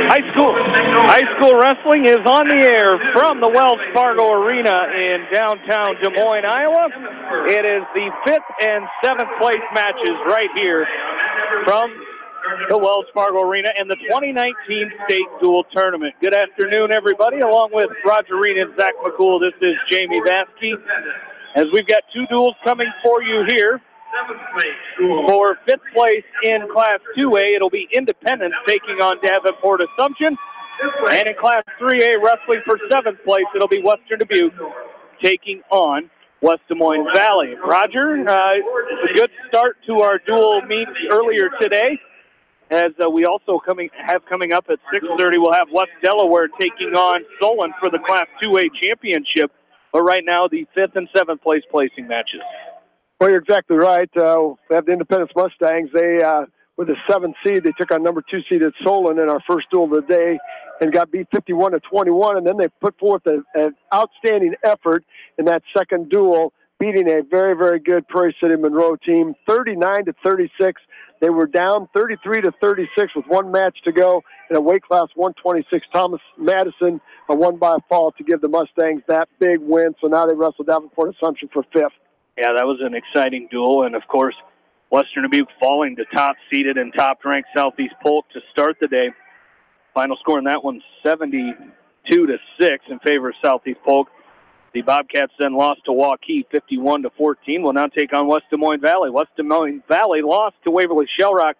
High school wrestling is on the air from the Wells Fargo Arena in downtown Des Moines, Iowa. It is the 5th and 7th place matches right here from the Wells Fargo Arena in the 2019 State Dual Tournament. Good afternoon, everybody. Along with Roger Reed and Zach McCool, this is Jamie Vasky. As we've got two duels coming for you here. For 5th place in Class 2A, it'll be Independence taking on Davenport Assumption. And in Class 3A wrestling for 7th place, it'll be Western Dubuque taking on West Des Moines Valley. Roger, a good start to our dual meets earlier today. As we also coming up at 6:30, we'll have West Delaware taking on Solon for the Class 2A championship. But right now, the 5th and 7th place placing matches. Well, you're exactly right. We have the Independence Mustangs. They, with the 7th seed, they took on number 2 seeded Solon in our first duel of the day and got beat 51-21. And then they put forth an outstanding effort in that second duel, beating a very, very good Prairie City Monroe team, 39-36. They were down 33-36 with one match to go in a weight class 126. Thomas Madison won by a fall to give the Mustangs that big win. So now they wrestle Davenport Assumption for 5th. Yeah, that was an exciting duel, and of course, Western Dubuque falling to top-seeded and top-ranked Southeast Polk to start the day. Final score in that one, 72-6 in favor of Southeast Polk. The Bobcats then lost to Waukee, 51-14. Will now take on West Des Moines Valley. West Des Moines Valley lost to Waverly Shellrock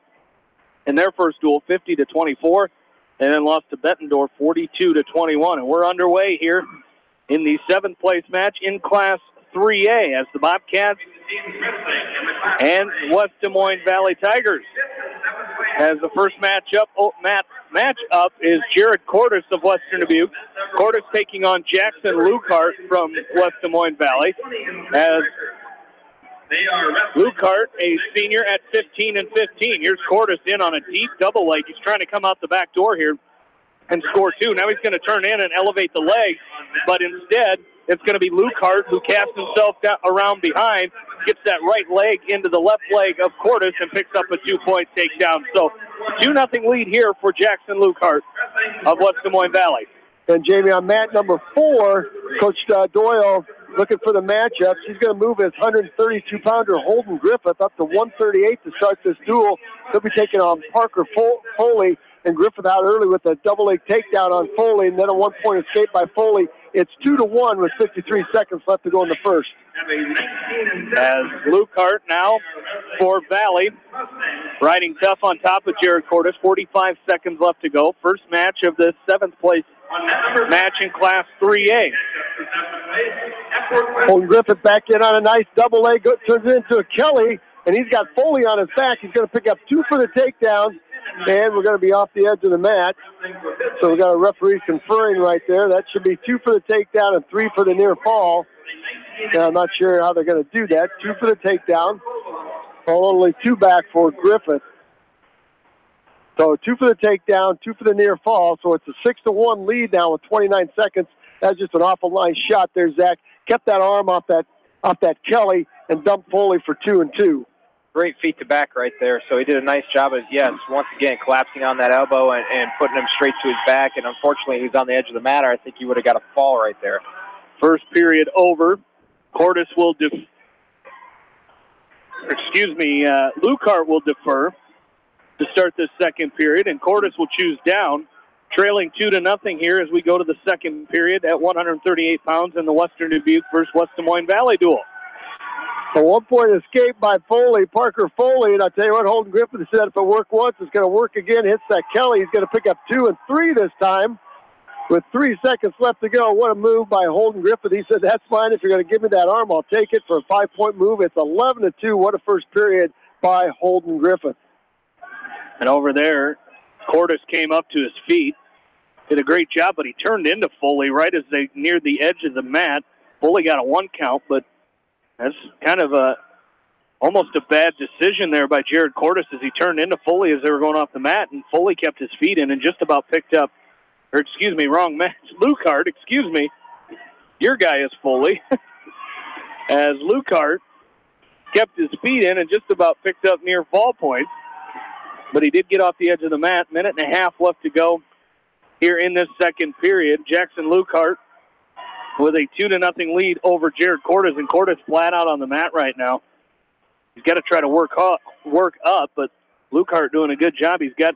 in their first duel, 50-24, and then lost to Bettendorf, 42-21. And we're underway here in the 7th place match in Class 3A as the Bobcats and West Des Moines Valley Tigers. As the first matchup is Jared Cordes of Western Dubuque. Cordes taking on Jackson Lukehart from West Des Moines Valley. As Lukehart, a senior at 15-15. Here's Cordes in on a deep double leg. He's trying to come out the back door here and score two. Now he's going to turn in and elevate the leg, but instead it's going to be Lukehart who casts himself around behind, gets that right leg into the left leg of Cordes and picks up a 2-point takedown. So 2-0 lead here for Jackson Lukehart of West Des Moines Valley. And Jamie, on mat number 4, Coach Doyle looking for the matchups. He's going to move his 132-pounder Holden Griffith up to 138 to start this duel. He'll be taking on Parker Foley, and Griffith out early with a double leg takedown on Foley, and then a 1-point escape by Foley. It's 2-1 with 53 seconds left to go in the first. As Lukehart now for Valley, riding tough on top of Jared Cordes. 45 seconds left to go. First match of the 7th place match in Class 3A. Holden Griffith back in on a nice double leg, turns it into a Kelly, and he's got Foley on his back. He's going to pick up 2 for the takedown, and we're going to be off the edge of the mat. So we've got a referee conferring right there. That should be 2 for the takedown and 3 for the near fall. And I'm not sure how they're going to do that. 2 for the takedown. Only 2 back for Griffith. So 2 for the takedown, 2 for the near fall. So it's a 6-1 lead now with 29 seconds. That's just an awful nice shot there, Zach. Kept that arm off that Kelly and dumped Foley for 2 and 2. Great feet to back right there. So he did a nice job of, yes, once again, collapsing on that elbow and putting him straight to his back. And unfortunately, he's on the edge of the mat. I think he would have got a fall right there. First period over. Cordes will Lukehart will defer to start this second period, and Cordes will choose down, trailing 2-0 here as we go to the second period at 138 pounds in the Western Dubuque versus West Des Moines Valley duel. A 1-point escape by Foley, Parker Foley, and I'll tell you what, Holden Griffith said if it worked once, it's going to work again. Hits that Kelly. He's going to pick up 2 and 3 this time with 3 seconds left to go. What a move by Holden Griffith. He said, that's fine. If you're going to give me that arm, I'll take it for a 5-point move. It's 11-2. What a first period by Holden Griffith. And over there, Cordes came up to his feet, did a great job, but he turned into Foley right as they neared the edge of the mat. Foley got a 1 count, but that's kind of almost a bad decision there by Jared Cordes as he turned into Foley as they were going off the mat, and Foley kept his feet in and just about picked up, wrong match. Lukehart, your guy is Foley. As Lukehart kept his feet in and just about picked up near fall points, but he did get off the edge of the mat. Minute and a half left to go here in this second period. Jackson Lukehart with a 2-0 lead over Jared Cordes, and Cordes flat out on the mat right now. He's got to try to work up, but Lukehart doing a good job. He's got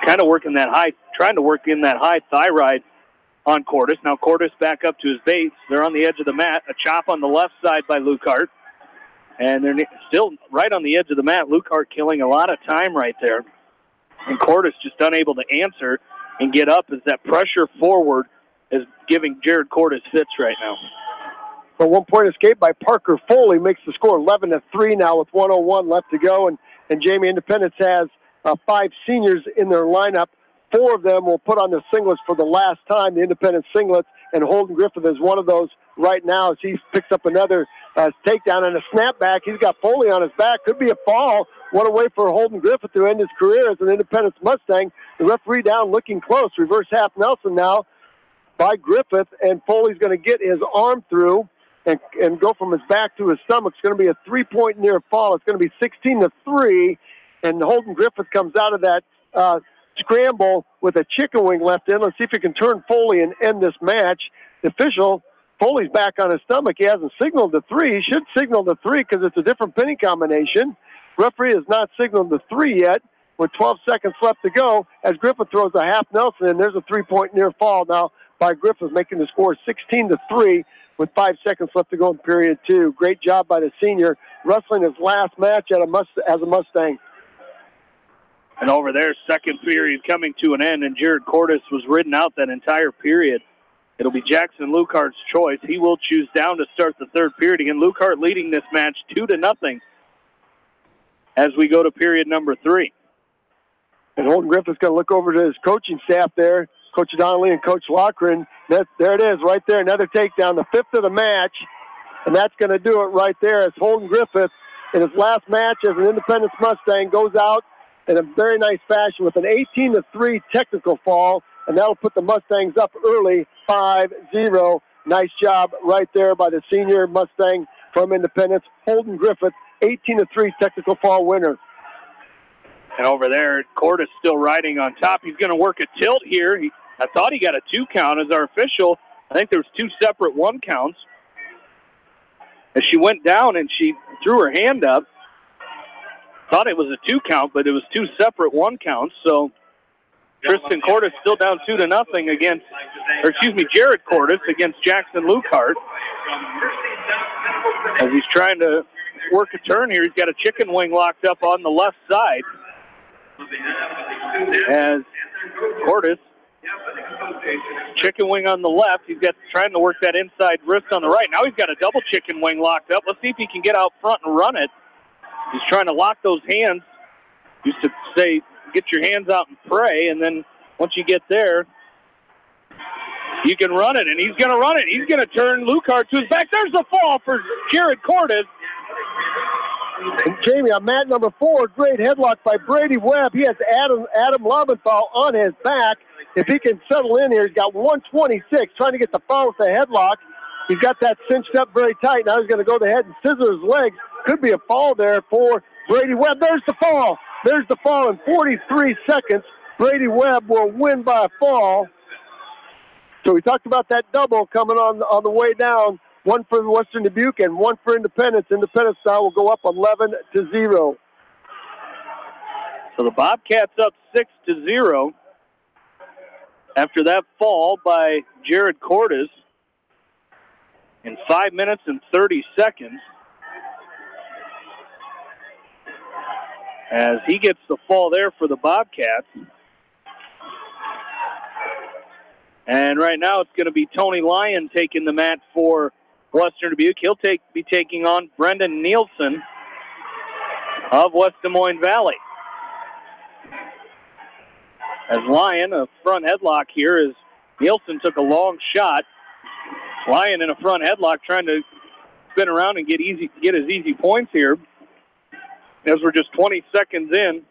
kind of working that high, trying to work in that high thigh ride on Cordes. Now Cordes back up to his base. They're on the edge of the mat. A chop on the left side by Lukehart. And they're still right on the edge of the mat. Lukehart killing a lot of time right there. And Cordes just unable to answer and get up as that pressure forward is giving Jared Cordes fits right now. A 1-point escape by Parker Foley makes the score 11-3 now with 1:01 left to go. And Jamie, Independence has 5 seniors in their lineup. 4 of them will put on their singlets for the last time, the Independence singlets, and Holden Griffith is one of those right now as he picks up another takedown and a snapback. He's got Foley on his back. Could be a fall. What a way for Holden Griffith to end his career as an Independence Mustang. The referee down looking close. Reverse half Nelson now by Griffith, and Foley's going to get his arm through and go from his back to his stomach. It's going to be a 3-point near fall. It's going to be 16-3, and Holden Griffith comes out of that scramble with a chicken wing left in. Let's see if he can turn Foley and end this match. The official, Foley's back on his stomach. He hasn't signaled the 3. He should signal the 3 because it's a different pinning combination. Referee has not signaled the 3 yet with 12 seconds left to go as Griffith throws a half Nelson, and there's a 3-point near fall now by Griffith, making the score 16-3 with 5 seconds left to go in period 2. Great job by the senior, wrestling his last match as a Mustang. And over there, second period coming to an end, and Jared Cordes was ridden out that entire period. It'll be Jackson Lukehart's choice. He will choose down to start the third period. Again, Lukehart leading this match 2-0 as we go to period number 3. And Holden Griffith's going to look over to his coaching staff there, Coach Donnelly and Coach Lochran. There it is right there, another takedown, the 5th of the match. And that's going to do it right there as Holden Griffith, in his last match as an Independence Mustang, goes out in a very nice fashion with an 18-3 technical fall. And that'll put the Mustangs up early, 5-0. Nice job right there by the senior Mustang from Independence, Holden Griffith, 18-3 technical fall winner. And over there, Cordes still riding on top. He's going to work a tilt here. I thought he got a 2 count as our official. I think there was 2 separate 1 counts. As she went down and she threw her hand up, thought it was a 2 count, but it was 2 separate 1 counts. So Tristan Cordes still down 2-0 against, Jared Cordes against Jackson Lukehart. As he's trying to work a turn here, he's got a chicken wing locked up on the left side. As Cordes, chicken wing on the left, he's got trying to work that inside wrist on the right. Now he's got a double chicken wing locked up. Let's see if he can get out front and run it. He's trying to lock those hands. Used to say, get your hands out and pray, and then once you get there, you can run it, and he's going to run it. He's going to turn Lukehart to his back. There's the fall for Jared Cordes. And Jamie, on mat number 4, great headlock by Brady Webb. He has Adam Lobenthal on his back. If he can settle in here, he's got 126, trying to get the fall with the headlock. He's got that cinched up very tight. Now he's going to go ahead and scissor his legs. Could be a fall there for Brady Webb. There's the fall. There's the fall in 43 seconds. Brady Webb will win by a fall. So we talked about that double coming on the way down. 1 for Western Dubuque and 1 for Independence. Independence now will go up 11-0. So the Bobcats up 6-0 after that fall by Jared Cordes in 5 minutes and 30 seconds. As he gets the fall there for the Bobcats. And right now it's going to be Tony Lyon taking the mat for Western Dubuque. He'll be taking on Brendan Nielsen of West Des Moines Valley. As Lyon, a front headlock here, as Nielsen took a long shot. Lyon in a front headlock trying to spin around and get his easy points here. As we're just 20 seconds in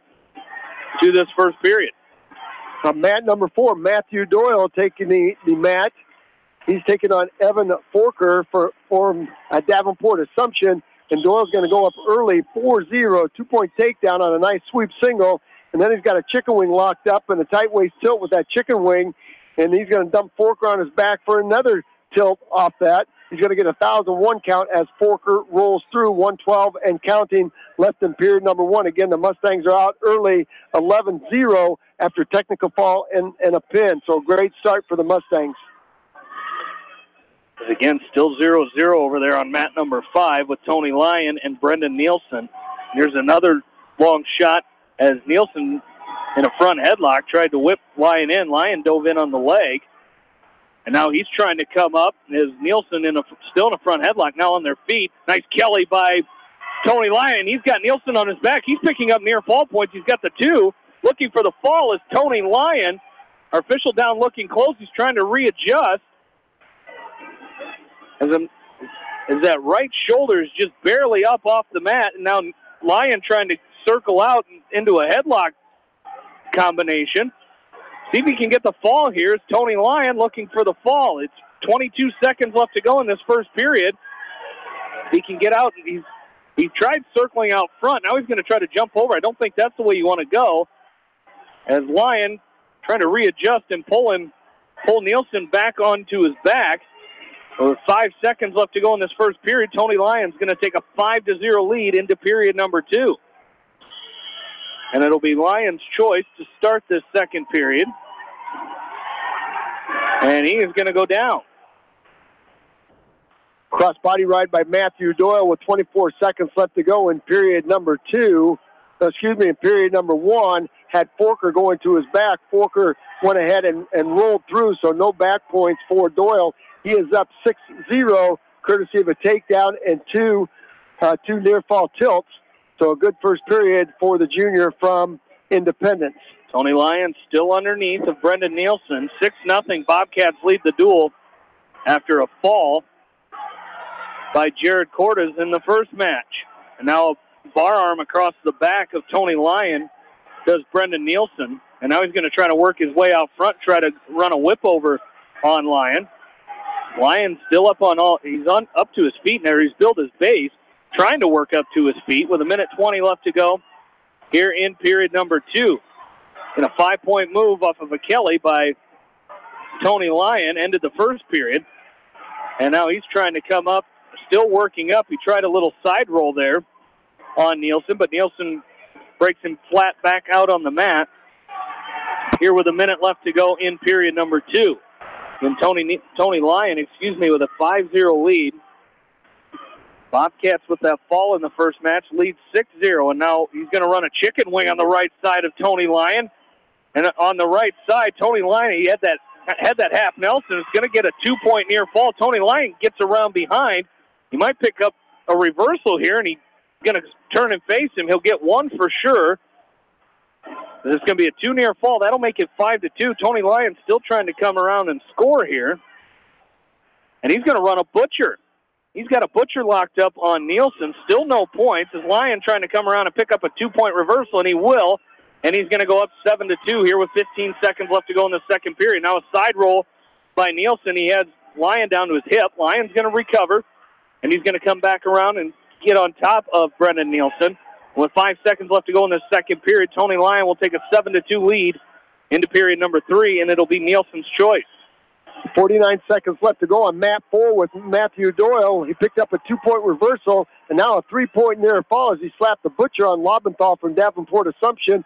to this first period. Mat number 4, Matthew Doyle taking the mat. He's taking on Evan Forker for Davenport Assumption. And Doyle's going to go up early, 4-0, 2-point takedown on a nice sweep single. and then he's got a chicken wing locked up in a tight waist tilt with that chicken wing, and he's going to dump Forker on his back for another tilt off that. He's going to get a 1,001 count as Forker rolls through 112 and counting left in period number 1. Again, the Mustangs are out early 11-0 after technical fall and a pin. So great start for the Mustangs. Again, still 0-0 over there on mat number 5 with Tony Lyon and Brendan Nielsen. Here's another long shot as Nielsen in a front headlock tried to whip Lyon in. Lyon dove in on the leg. And now he's trying to come up as Nielsen still in a front headlock, now on their feet. Nice Kelly by Tony Lyon. He's got Nielsen on his back. He's picking up near fall points. He's got the 2. Looking for the fall is Tony Lyon. Our official down looking close. He's trying to readjust. As that right shoulder is just barely up off the mat. And now Lyon trying to circle out into a headlock combination. See if he can get the fall here. It's Tony Lyon looking for the fall. It's 22 seconds left to go in this first period. He can get out. He tried circling out front. Now he's going to try to jump over. I don't think that's the way you want to go. As Lyon trying to readjust and pull Nielsen back onto his back. With 5 seconds left to go in this first period, Tony Lyon's going to take a 5-0 lead into period number 2. And it'll be Lyon's choice to start this second period. And he is going to go down. Cross body ride by Matthew Doyle with 24 seconds left to go in period number 2. In period number 1, had Forker going to his back. Forker went ahead and rolled through, so no back points for Doyle. He is up 6-0, courtesy of a takedown and two near fall tilts. So a good first period for the junior from Independence. Tony Lyon still underneath of Brendan Nielsen. 6-0. Bobcats lead the duel after a fall by Jared Cordes in the first match. And now a bar arm across the back of Tony Lyon does Brendan Nielsen. And now he's going to try to work his way out front, try to run a whip over on Lyon. Lyon's still up up to his feet now. He's built his base, trying to work up to his feet with 1:20 left to go here in period number 2. And a 5-point move off of a Kelly by Tony Lyon ended the first period. And now he's trying to come up, still working up. He tried a little side roll there on Nielsen, but Nielsen breaks him flat back out on the mat. Here with 1 minute left to go in period number 2. And Tony Lyon, with a 5-0 lead. Bobcats with that fall in the first match lead 6-0, and now he's going to run a chicken wing on the right side of Tony Lyon. And on the right side, Tony Lyon, he had that half Nelson. Is going to get a 2-point near fall. Tony Lyon gets around behind. He might pick up a reversal here, and he's going to turn and face him. He'll get 1 for sure. This is going to be a 2 near fall. That'll make it 5-2. Tony Lyon still trying to come around and score here. And he's going to run a butcher. He's got a butcher locked up on Nielsen. Still no points. As Lyon trying to come around and pick up a 2-point reversal, and he will. And he's going to go up 7-2 here with 15 seconds left to go in the second period. Now a side roll by Nielsen. He has Lyon down to his hip. Lyon's going to recover, and he's going to come back around and get on top of Brendan Nielsen. With 5 seconds left to go in the second period, Tony Lyon will take a 7-2 lead into period number 3, and it'll be Nielsen's choice. 49 seconds left to go on mat 4 with Matthew Doyle. He picked up a 2-point reversal, and now a 3-point near fall as he slapped the butcher on Lobenthal from Davenport Assumption.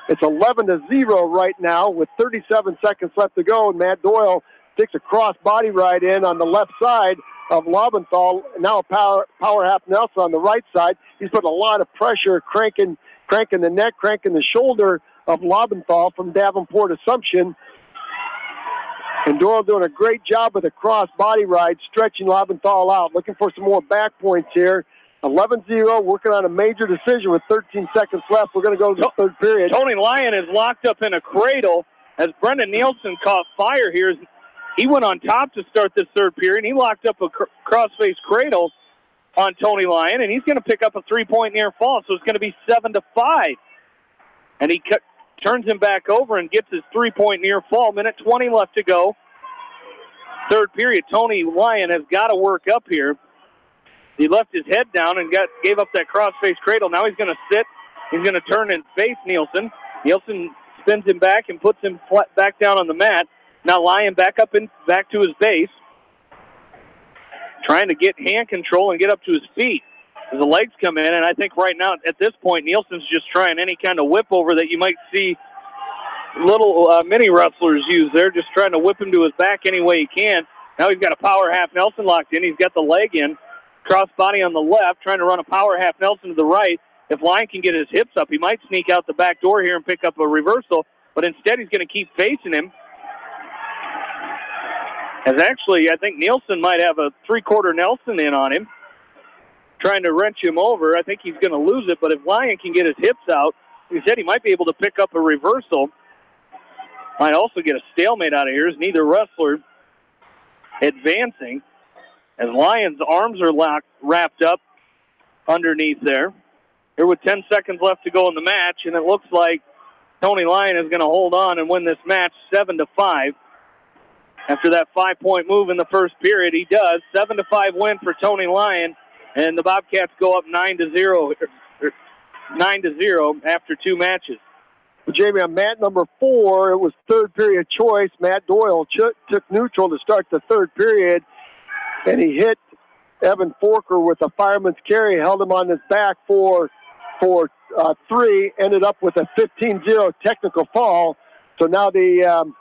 It's 11-0 right now with 37 seconds left to go, and Matt Doyle takes a cross body ride in on the left side of Lobenthal. Now a power half Nelson on the right side. He's put a lot of pressure, cranking the neck, cranking the shoulder of Lobenthal from Davenport Assumption. And Doyle doing a great job with a cross body ride, stretching Lobenthal out. Looking for some more back points here. 11-0, working on a major decision with 13 seconds left. We're going to go to the third period. Tony Lyon is locked up in a cradle as Brendan Nielsen caught fire here. He went on top to start this third period. He locked up a cross-face cradle on Tony Lyon, and he's going to pick up a 3-point near fall, so it's going to be 7-5. And he turns him back over and gets his 3-point near fall. 1:20 left to go. Third period, Tony Lyon has got to work up here. He left his head down and gave up that cross-face cradle. Now he's going to sit. He's going to turn and face Nielsen. Nielsen spins him back and puts him back down on the mat. Now Lyon back to his base, trying to get hand control and get up to his feet as the legs come in. And I think right now at this point, Nielsen's just trying any kind of whip over that you might see little mini wrestlers use there, just trying to whip him to his back any way he can. Now he's got a power half Nelson locked in. He's got the leg in, cross body on the left, trying to run a power half Nelson to the right. If Lyon can get his hips up, he might sneak out the back door here and pick up a reversal, but instead he's going to keep facing him. As actually, I think Nielsen might have a three-quarter Nelson in on him, trying to wrench him over. I think he's going to lose it, but if Lyon can get his hips out, he said he might be able to pick up a reversal. Might also get a stalemate out of here as neither wrestler advancing. As Lyon's arms are wrapped up underneath there. Here with 10 seconds left to go in the match, and it looks like Tony Lyon is going to hold on and win this match 7-5. After that 5-point move in the first period, he does. 7-5 win for Tony Lyon, and the Bobcats go up 9-0 after two matches. Well, Jamie, on mat number 4, it was third period choice. Matt Doyle took neutral to start the third period, and he hit Evan Forker with a fireman's carry, held him on his back for 3, ended up with a 15-0 technical fall. So now the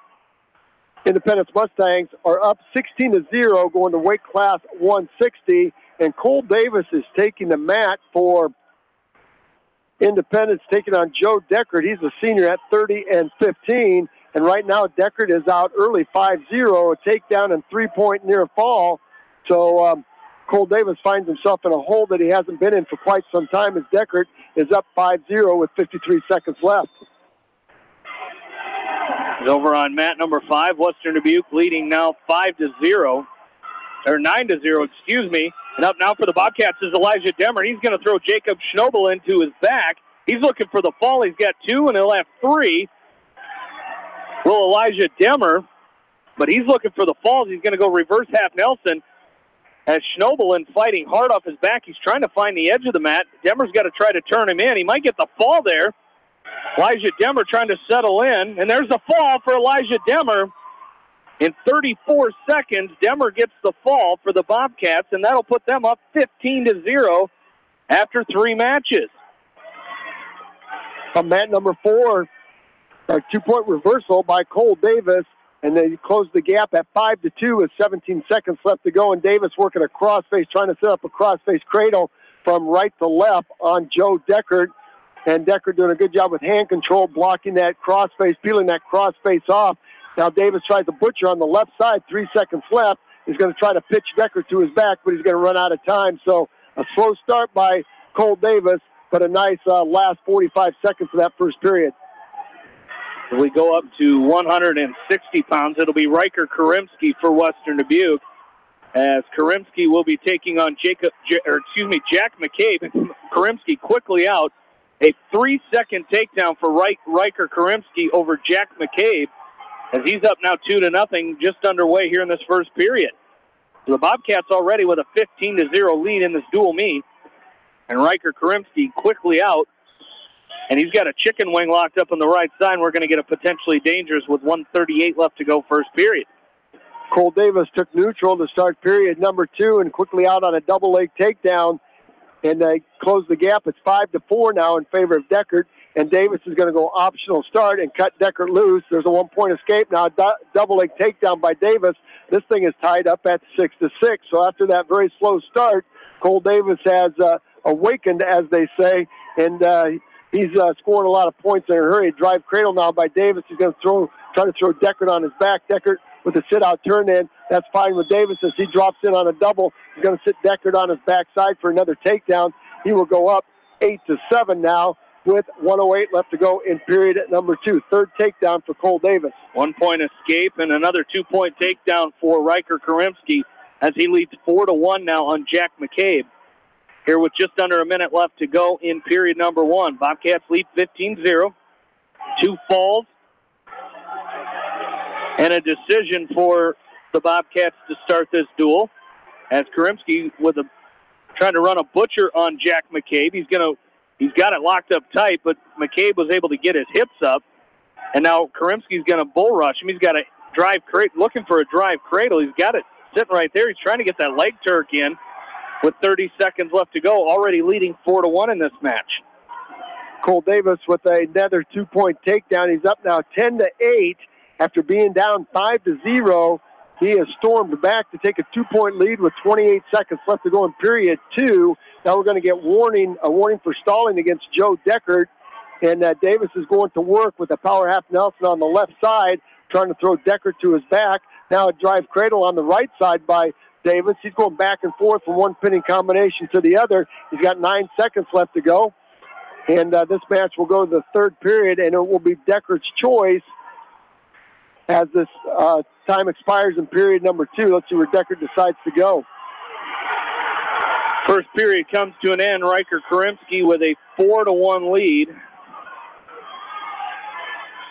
Independence Mustangs are up 16-0, going to weight class 160, and Cole Davis is taking the mat for Independence, taking on Joe Deckard. He's a senior at 30-15, and right now Deckard is out early 5-0, a takedown and 3-point near fall. So Cole Davis finds himself in a hole that he hasn't been in for quite some time as Deckard is up 5-0 with 53 seconds left. Over on mat number 5, Western Dubuque leading now 5-0, or 9-0, excuse me. And up now for the Bobcats is Elijah Demmer. He's going to throw Jacob Schnobel into his back. He's looking for the fall. He's got 2, and he'll have 3. Will Elijah Demmer, but he's looking for the falls. He's going to go reverse half Nelson. As Schnobel fighting hard off his back, he's trying to find the edge of the mat. Demmer's got to try to turn him in. He might get the fall there. Elijah Demmer trying to settle in, and there's the fall for Elijah Demmer. In 34 seconds, Demmer gets the fall for the Bobcats, and that'll put them up 15-0 after 3 matches. On mat number 4, a 2-point reversal by Cole Davis, and they closed the gap at 5-2 with 17 seconds left to go, and Davis working a crossface, trying to set up a crossface cradle from right to left on Joe Deckard. And Deckard doing a good job with hand control, blocking that crossface, peeling that crossface off. Now Davis tries to butcher on the left side, 3 seconds left. He's going to try to pitch Deckard to his back, but he's going to run out of time. So a slow start by Cole Davis, but a nice last 45 seconds of that first period. We go up to 160 pounds. It'll be Riker Karimski for Western Dubuque, as Karimski will be taking on Jack McCabe. Karimski quickly out. A 3-second takedown for Riker Karimski over Jack McCabe, as he's up now 2-0, just underway here in this first period. So the Bobcats already with a 15-0 lead in this dual meet, and Riker Karimski quickly out, and he's got a chicken wing locked up on the right side, and we're going to get a potentially dangerous with 1:38 left to go first period. Cole Davis took neutral to start period number 2 and quickly out on a double leg takedown. And they close the gap. It's 5-4 now in favor of Deckard. And Davis is going to go optional start and cut Deckard loose. There's a 1-point escape now. Double leg takedown by Davis. This thing is tied up at 6-6. So after that very slow start, Cole Davis has awakened, as they say. And he's scoring a lot of points in a hurry. Drive cradle now by Davis. He's going to try to throw Deckard on his back. Deckard with a sit-out turn-in. That's fine with Davis as he drops in on a double. He's going to sit Deckard on his backside for another takedown. He will go up 8-7 now with 1:08 left to go in period number 2. Third takedown for Cole Davis. 1-point escape and another 2-point takedown for Riker Karimski as he leads 4-1 now on Jack McCabe. Here with just under a minute left to go in period number 1. Bobcats lead 15-0. 2 falls and a decision for the Bobcats to start this duel, as Karimski trying to run a butcher on Jack McCabe. He's going to He's got it locked up tight, but McCabe was able to get his hips up. And now Karimski's going to bull rush him. He's got a drive cradle, looking for a drive cradle. He's got it sitting right there. He's trying to get that leg Turk in with 30 seconds left to go, already leading 4-1 in this match. Cole Davis with another 2-point takedown. He's up now 10-8 after being down 5-0. He has stormed back to take a 2-point lead with 28 seconds left to go in period 2. Now we're going to get a warning for stalling against Joe Deckert. And Davis is going to work with a power half Nelson on the left side, trying to throw Deckert to his back. Now a drive cradle on the right side by Davis. He's going back and forth from one pinning combination to the other. He's got 9 seconds left to go. And this match will go to the third period, and it will be Deckert's choice as this time expires in period number 2. Let's see where Deckert decides to go. First period comes to an end. Riker Karimski with a 4-1 lead.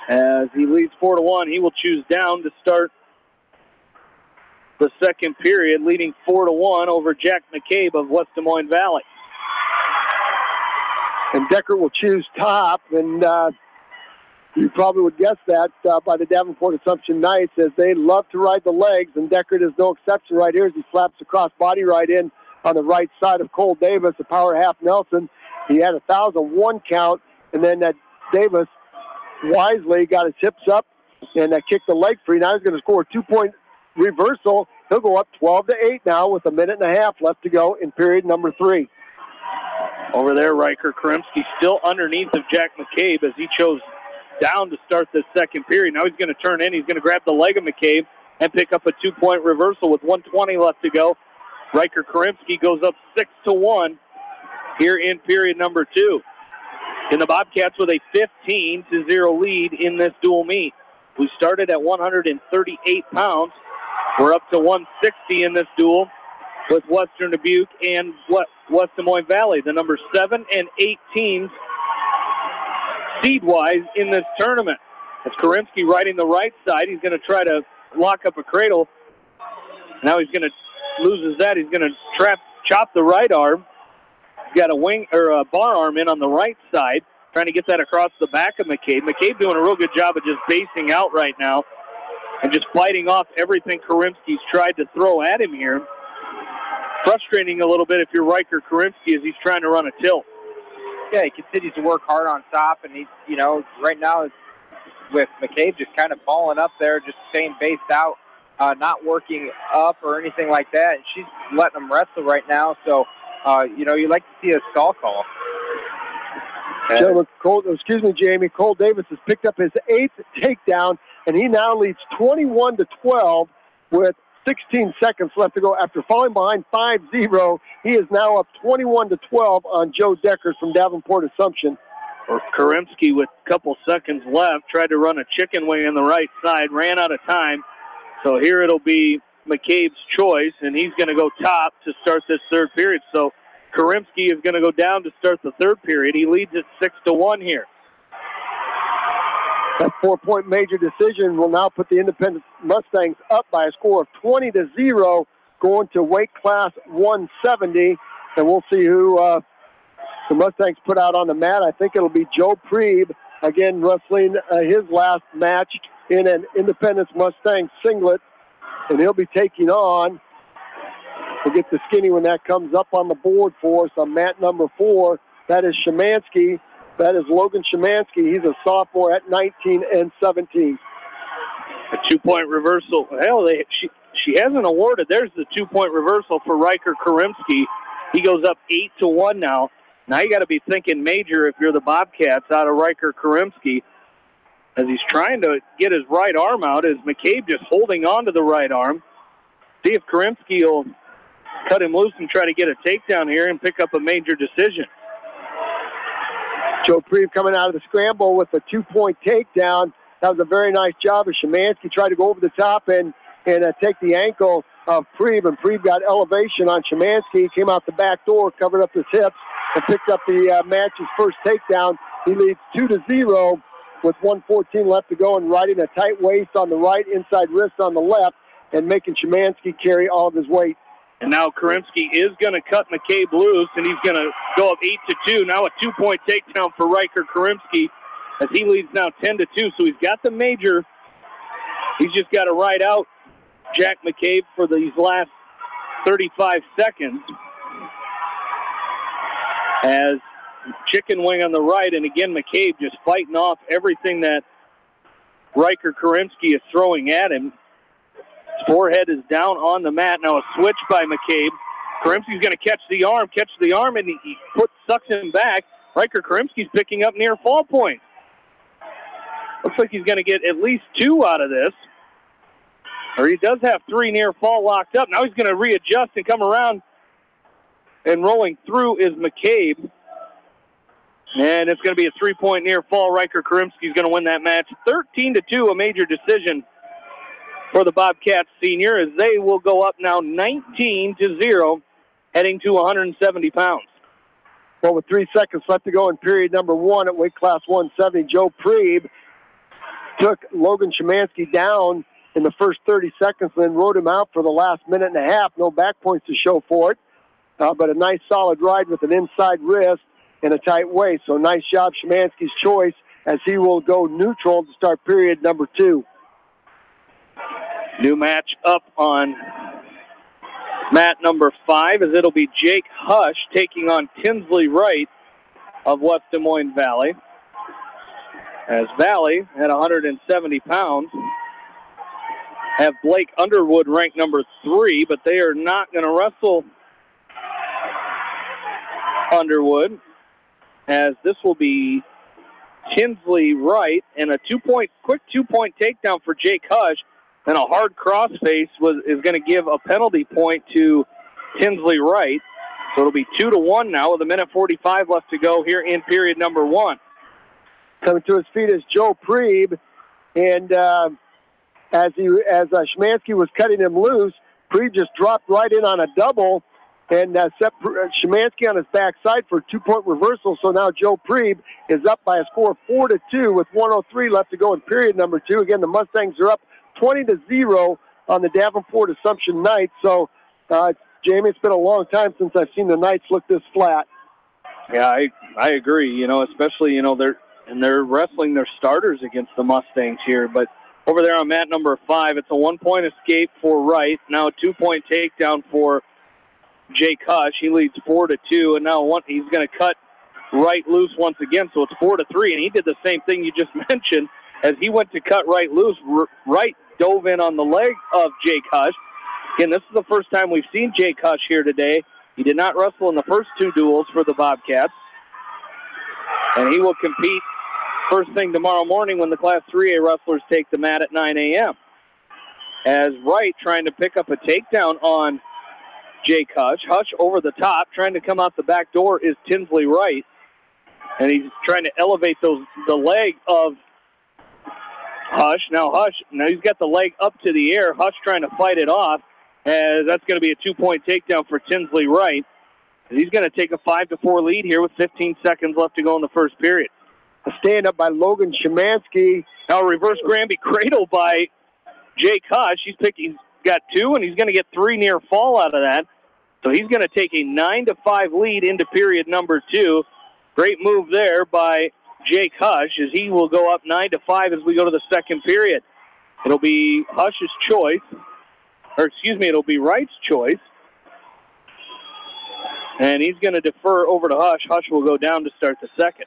As he leads 4-1, he will choose down to start the second period, leading 4-1 over Jack McCabe of West Des Moines Valley. And Deckert will choose top, and you probably would guess that by the Davenport Assumption Knights, as they love to ride the legs, and Deckert is no exception right here as he slaps the cross body right in on the right side of Cole Davis, a power half Nelson. He had a 1,001 count, and then Davis wisely got his hips up and kicked the leg free. Now he's going to score a 2-point reversal. He'll go up 12-8 now with a minute and a half left to go in period number 3. Over there, Riker Karimski still underneath of Jack McCabe as he chose down to start this second period. Now he's going to turn in. He's going to grab the leg of McCabe and pick up a 2-point reversal with 1:20 left to go. Riker Karimski goes up 6-1 here in period number 2. And the Bobcats with a 15-0 lead in this dual meet. We started at 138 pounds. We're up to 160 in this duel with Western Dubuque and West Des Moines Valley, the number 7 and 8 teams seed-wise in this tournament. It's Karimski riding the right side. He's going to try to lock up a cradle. Now he's going to loses that. He's going to chop the right arm. He's got a wing or a bar arm in on the right side, trying to get that across the back of McCabe. McCabe doing a real good job of just basing out right now and just fighting off everything Karimski's tried to throw at him here. Frustrating a little bit if you're Riker Karimski as he's trying to run a tilt. Yeah, he continues to work hard on top, and he's, right now with McCabe just kind of falling up there, just staying based out, not working up or anything like that. And she's letting him wrestle right now, so, you like to see a stall call. Jamie. Cole Davis has picked up his 8th takedown, and he now leads 21-12 with 16 seconds left to go. After falling behind 5-0, he is now up 21-12 on Joe Deckert from Davenport Assumption. Karimski with a couple seconds left tried to run a chicken wing on the right side, ran out of time. So here it'll be McCabe's choice, and he's going to go top to start this third period. So Karimski is going to go down to start the third period. He leads at 6-1 here. That 4-point major decision will now put the Independent Mustangs up by a score of 20-0, going to weight class 170. And we'll see who the Mustangs put out on the mat. I think it'll be Joe Priebe, again wrestling his last match in an Independence Mustang singlet. And he'll be taking on, we'll get the skinny when that comes up on the board for us on mat number 4. That is Szymanski. That is Logan Szymanski. He's a sophomore at 19 and 17. A 2-point reversal. Hell, she hasn't awarded. There's the 2-point reversal for Riker Karimski. He goes up 8-1 now. Now you got to be thinking major if you're the Bobcats out of Riker Karimski, as he's trying to get his right arm out. As McCabe just holding on to the right arm. See if Karimski will cut him loose and try to get a takedown here and pick up a major decision. Joe Priebe coming out of the scramble with a 2-point takedown. That was a very nice job. As Szymanski tried to go over the top and take the ankle of Priebe, and Priebe got elevation on Szymanski. He came out the back door, covered up his hips, and picked up the match's first takedown. He leads 2-0 with 1:14 left to go, and riding a tight waist on the right, inside wrist on the left, and making Szymanski carry all of his weight. And now Karimsky is going to cut McCabe loose, and he's going to go up 8-2. Now a 2-point takedown for Riker Karimsky as he leads now 10-2. So he's got the major. He's just got to ride out Jack McCabe for these last 35 seconds. As chicken wing on the right, and again, McCabe just fighting off everything that Riker Karimsky is throwing at him. His forehead is down on the mat. Now a switch by McCabe. Karimsky's going to catch the arm, and he sucks him back. Riker Karimsky's picking up near fall points. Looks like he's going to get at least 2 out of this. Or he does have 3 near fall locked up. Now he's going to readjust and come around. And rolling through is McCabe. And it's going to be a 3-point near fall. Riker Karimsky's going to win that match 13-2, a major decision for the Bobcats senior, as they will go up now 19-0, heading to 170 pounds. Well, with 3 seconds left to go in period number 1 at weight class 170, Joe Priebe took Logan Szymanski down in the first 30 seconds and then rode him out for the last minute and a half. No back points to show for it, but a nice solid ride with an inside wrist in a tight way. So nice job, Szymanski's choice, as he will go neutral to start period number 2. New match up on mat number 5, as it'll be Jake Hush taking on Tinsley Wright of West Des Moines Valley. As Valley, at 170 pounds, have Blake Underwood ranked number 3, but they are not going to wrestle Underwood, as this will be Tinsley Wright, and a quick two-point takedown for Jake Hush. And a hard crossface is going to give a penalty point to Tinsley Wright. So it'll be 2-1 now with 1:45 left to go here in period number 1. Coming to his feet is Joe Priebe, and as Szymanski was cutting him loose, Priebe just dropped right in on a double and set Szymanski on his backside for a 2-point reversal. So now Joe Priebe is up by a score of 4-2 with 1:03 left to go in period number 2. Again, the Mustangs are up 20-0 on the Davenport Assumption Knights. So, Jamie, it's been a long time since I've seen the Knights look this flat. Yeah, I agree. Especially they're wrestling their starters against the Mustangs here. But over there on mat number 5, it's a 1-point escape for Wright. Now a 2-point takedown for Jake Hush. He leads 4-2, and now he's going to cut Wright loose once again. So it's 4-3, and he did the same thing you just mentioned. As he went to cut Wright loose, Wright dove in on the leg of Jake Hush. Again, this is the first time we've seen Jake Hush here today. He did not wrestle in the first 2 duels for the Bobcats. And he will compete first thing tomorrow morning when the Class 3A wrestlers take the mat at 9 a.m. As Wright trying to pick up a takedown on Jake Hush. Hush over the top, trying to come out the back door is Tinsley Wright. And he's trying to elevate the leg of Hush. Now he's got the leg up to the air. Hush trying to fight it off, as that's going to be a 2-point takedown for Tinsley Wright. He's going to take a 5-4 lead here with 15 seconds left to go in the first period. A stand-up by Logan Szymanski. Now a reverse Granby cradle by Jake Hush. He's got 2, and he's going to get 3 near fall out of that. So he's going to take a 9-5 lead into period number 2. Great move there by Jake Hush, as he will go up 9-5 as we go to the second period. It'll be Hush's choice, it'll be Wright's choice. And he's going to defer over to Hush. Hush will go down to start the second.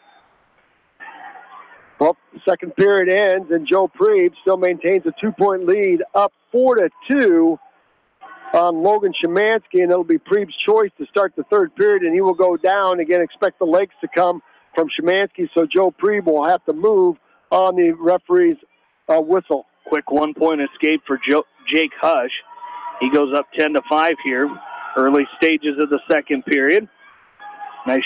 Well, the second period ends, and Joe Priebe still maintains a 2-point lead, up 4-2 on Logan Szymanski, and it'll be Priebe's choice to start the third period, and he will go down. Again, expect the legs to come from Szymanski, so Joe Priebe will have to move on the referee's whistle. Quick 1-point escape for Jake Hush. He goes up 10-5 here, early stages of the second period. Nice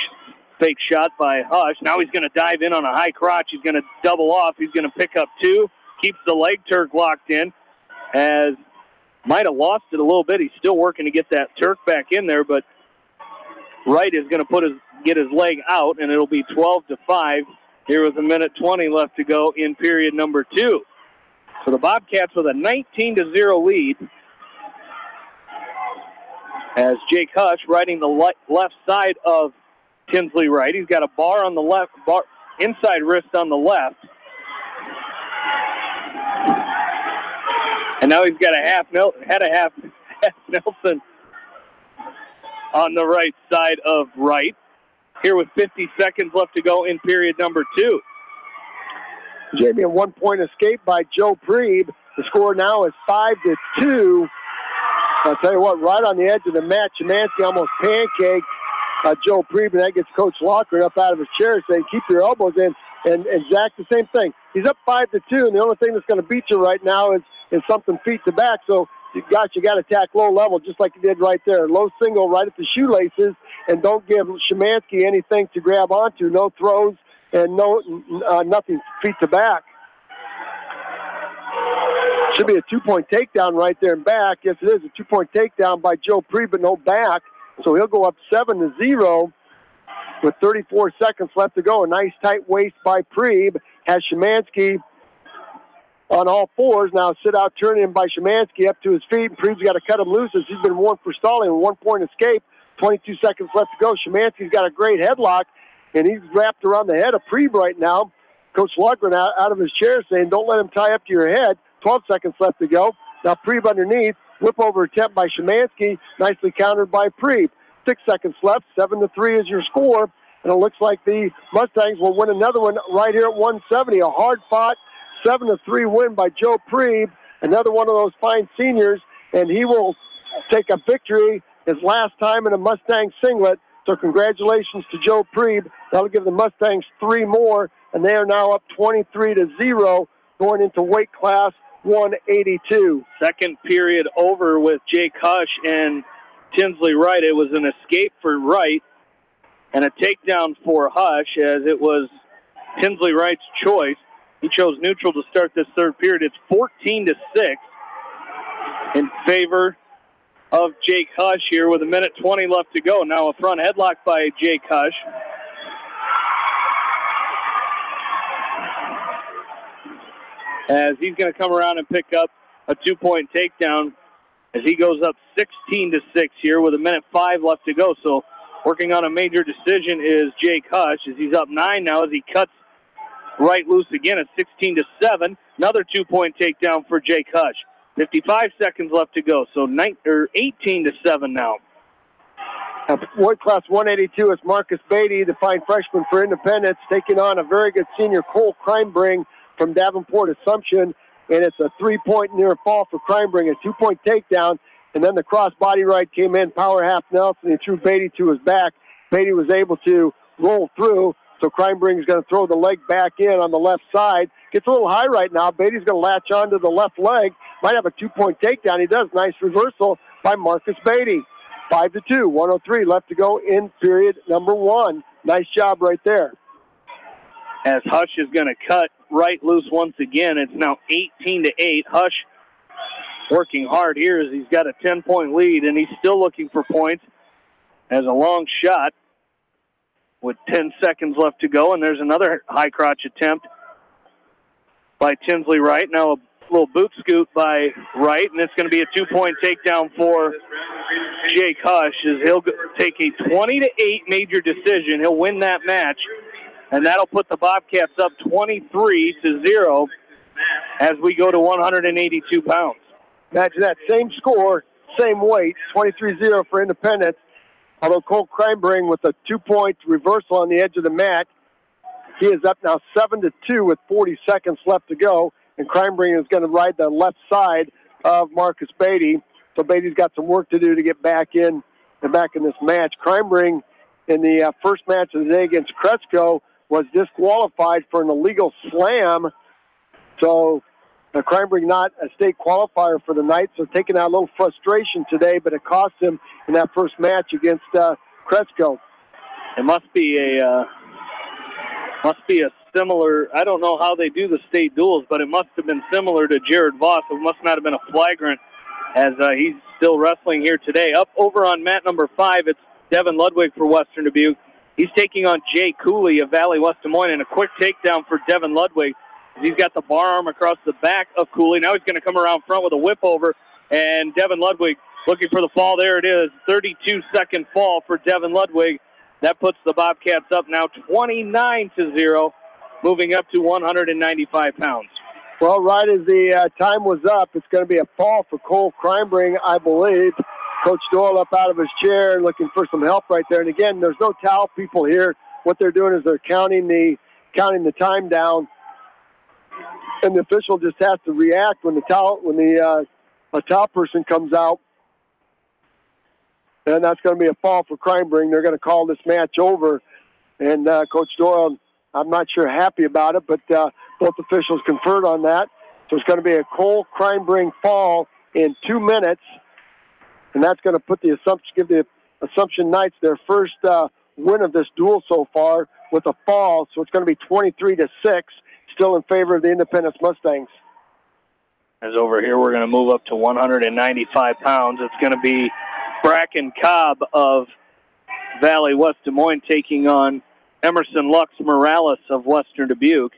fake shot by Hush. Now he's going to dive in on a high crotch. He's going to double off. He's going to pick up 2. Keeps the leg Turk locked in, as might have lost it a little bit. He's still working to get that Turk back in there, but Wright is going to get his leg out, and it'll be 12-5. Here with 1:20 left to go in period number 2. So the Bobcats with a 19-0 lead. as Jake Hush riding the left side of Tinsley Wright. He's got a bar on the left, inside wrist on the left. And now he's got a half Nelson on the right side of Wright. Here with 50 seconds left to go in period number 2. Jamie, a 1-point escape by Joe Prieb. The score now is 5-2. I'll tell you what, right on the edge of the match, Szymanski almost pancaked Joe Prieb, and that gets Coach Locker up out of his chair saying, keep your elbows in. And Zach, the same thing. He's up 5-2, and the only thing that's going to beat you right now is something feet to back. So, you got to attack low level, just like you did right there. Low single right at the shoelaces, and don't give Szymanski anything to grab onto. No throws and nothing feet to back. Should be a 2-point takedown right there and back. Yes, it is a 2-point takedown by Joe Prieb, but no back. So he'll go up 7-0 with 34 seconds left to go. A nice tight waist by Prieb. Has Szymanski on all fours. Now sit out, turn in by Szymanski up to his feet. Prieb's got to cut him loose as he's been warned for stalling. A 1-point escape. 22 seconds left to go. Szymanski's got a great headlock, and he's wrapped around the head of Prieb right now. Coach Lundgren out of his chair saying, don't let him tie up to your head. 12 seconds left to go. Now Prieb underneath. Whip over attempt by Szymanski. Nicely countered by Prieb. 6 seconds left. 7-3 is your score. And it looks like the Mustangs will win another one right here at 170. A hard-fought 7-3 win by Joe Prieb. Another one of those fine seniors. And he will take a victory his last time in a Mustang singlet. So congratulations to Joe Prieb. That'll give the Mustangs 3 more. And they are now up 23-0 going into weight class 182. Second period over with Jake Hush and Tinsley Wright. It was an escape for Wright and a takedown for Hush, as it was Tinsley Wright's choice. He chose neutral to start this third period. It's 14-6 in favor of Jake Hush here with 1:20 left to go. Now a front headlock by Jake Hush. As he's going to come around and pick up a 2-point takedown as he goes up 16-6 here with 1:05 left to go. So working on a major decision is Jake Hush as he's up 9 now as he cuts Wright loose again at 16-7. Another 2-point takedown for Jake Hush. 55 seconds left to go. So 18-7 now. Weight class 182 is Marcus Beatty, the fine freshman for Independence, taking on a very good senior Cole Crimebring from Davenport Assumption, and it's a 3-point near fall for Crimebring, a 2-point takedown, and then the cross-body right came in, power half Nelson, he threw Beatty to his back. Beatty was able to roll through, so Crimebring is going to throw the leg back in on the left side. Gets a little high right now. Beatty's going to latch onto the left leg. Might have a 2-point takedown. He does. Nice reversal by Marcus Beatty. 5-2, 103 left to go in period number 1. Nice job right there. As Hush is going to cut Wright loose once again. It's now 18-8. Hush working hard here as he's got a 10-point lead, and he's still looking for points as a long shot with 10 seconds left to go, and there's another high crotch attempt by Tinsley Wright. Now a little boot scoot by Wright, and it's going to be a 2-point takedown for Jake Hush as he'll take a 20-8 major decision. He'll win that match, and that'll put the Bobcats up 23-0 as we go to 182 pounds. Imagine that, same score, same weight, 23-0 for Independence. Although Cole Crimebring with a 2-point reversal on the edge of the mat, he is up now 7-2 with 40 seconds left to go, and Crimebring is going to ride the left side of Marcus Beatty. So Beatty's got some work to do to get back in this match. Crimebring in the first match of the day against Cresco was disqualified for an illegal slam. So Crimebring not a state qualifier for the night, so taking out a little frustration today, but it cost him in that first match against Cresco. It must be a similar, I don't know how they do the state duels, but it must have been similar to Jared Voss. It must not have been a flagrant as he's still wrestling here today. Up over on mat number 5, it's Devin Ludwig for Western Dubuque. He's taking on Jay Cooley of Valley West Des Moines, and a quick takedown for Devin Ludwig. He's got the bar arm across the back of Cooley. Now he's going to come around front with a whip over, and Devin Ludwig looking for the fall. There it is, 32-second fall for Devin Ludwig. That puts the Bobcats up now 29-0, moving up to 195 pounds. Well, right as the time was up, it's going to be a fall for Cole Kreinbring, I believe. Coach Doyle up out of his chair looking for some help right there. And again, there's no towel people here. What they're doing is they're counting the time down, and the official just has to react when a towel person comes out. And that's going to be a fall for Kreinbring. They're going to call this match over. And Coach Doyle, I'm not sure happy about it, but both officials conferred on that. So it's going to be a Cole Kreinbring fall in 2 minutes. And that's going to give the Assumption Knights their first win of this duel so far with a fall. So it's going to be 23-6, still in favor of the Independence Mustangs. As over here, we're going to move up to 195 pounds. It's going to be Bracken Cobb of Valley West Des Moines taking on Emerson Lux Morales of Western Dubuque.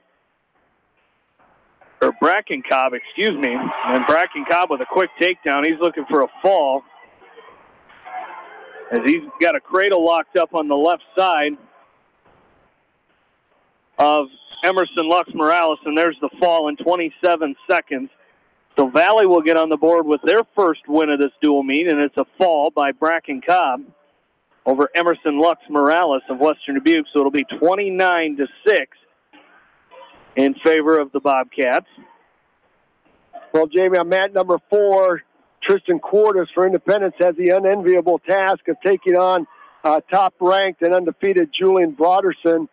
Or Bracken Cobb, excuse me. And Bracken Cobb with a quick takedown. He's looking for a fall, as he's got a cradle locked up on the left side of Emerson Lux Morales, and there's the fall in 27 seconds. So Valley will get on the board with their first win of this dual meet, and it's a fall by Bracken Cobb over Emerson Lux Morales of Western Dubuque. So it'll be 29-6 in favor of the Bobcats. Well, Jamie, on mat number 4, Tristan Quartus for Independence has the unenviable task of taking on top-ranked and undefeated Julian Broderson.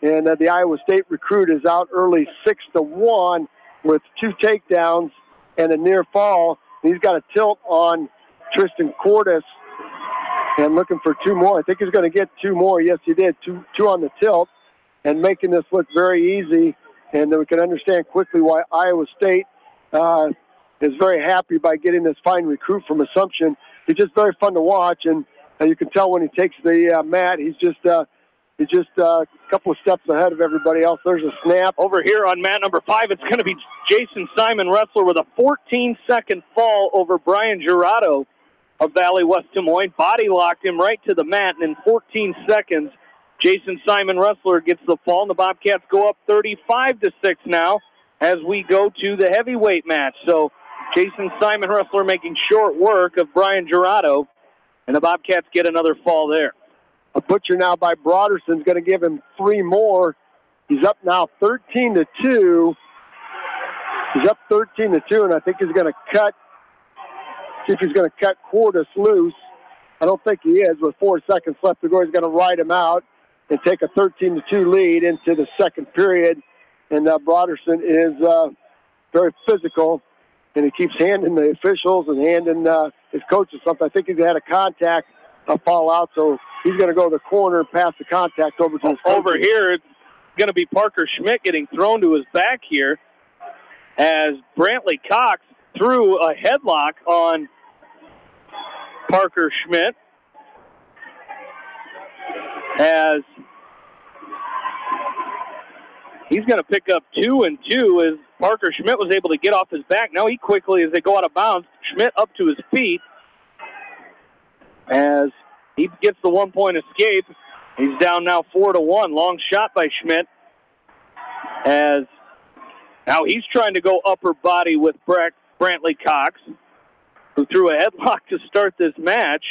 And the Iowa State recruit is out early 6-1 with 2 takedowns and a near fall. He's got a tilt on Tristan Quartus and looking for 2 more. I think he's going to get 2 more. Yes, he did. Two on the tilt and making this look very easy. And then we can understand quickly why Iowa State is very happy by getting this fine recruit from Assumption. He's just very fun to watch, and you can tell when he takes the mat, he's just a couple of steps ahead of everybody else. There's a snap. Over here on mat number 5, it's going to be Jason Simon Wrestler with a 14-second fall over Brian Gerardo of Valley West Des Moines. Body locked him right to the mat, and in 14 seconds, Jason Simon Wrestler gets the fall, and the Bobcats go up 35-6 now as we go to the heavyweight match. So Jason Simon Wrestler making short work of Brian Gerardo, and the Bobcats get another fall there. A butcher now by Broderson is going to give him 3 more. He's up now 13-2. He's up 13-2, and I think he's going to see if he's going to cut Quartus loose. I don't think he is. With 4 seconds left to go, he's going to ride him out and take a 13-2 lead into the second period. And Broderson is very physical, and he keeps handing the officials and handing his coaches something. I think he's had a contact fall out, so he's going to go to the corner and pass the contact over to his coaches. Over here, it's going to be Parker Schmidt getting thrown to his back here as Brantley Cox threw a headlock on Parker Schmidt, as he's going to pick up 2 and 2 as Parker Schmidt was able to get off his back. Now he quickly, as they go out of bounds, Schmidt up to his feet as he gets the 1-point escape. He's down now 4-1. Long shot by Schmidt, as now he's trying to go upper body with Brantley Cox, who threw a headlock to start this match.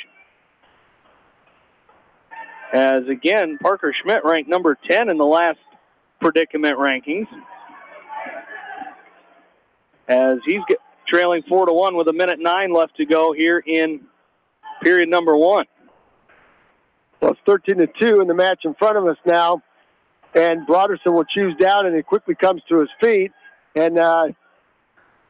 As again, Parker Schmidt ranked number 10 in the last predicament rankings, as he's trailing 4-1 with 1:09 left to go here in period number 1. Well, it's 13-2 in the match in front of us now, and Broderson will choose down, and he quickly comes to his feet and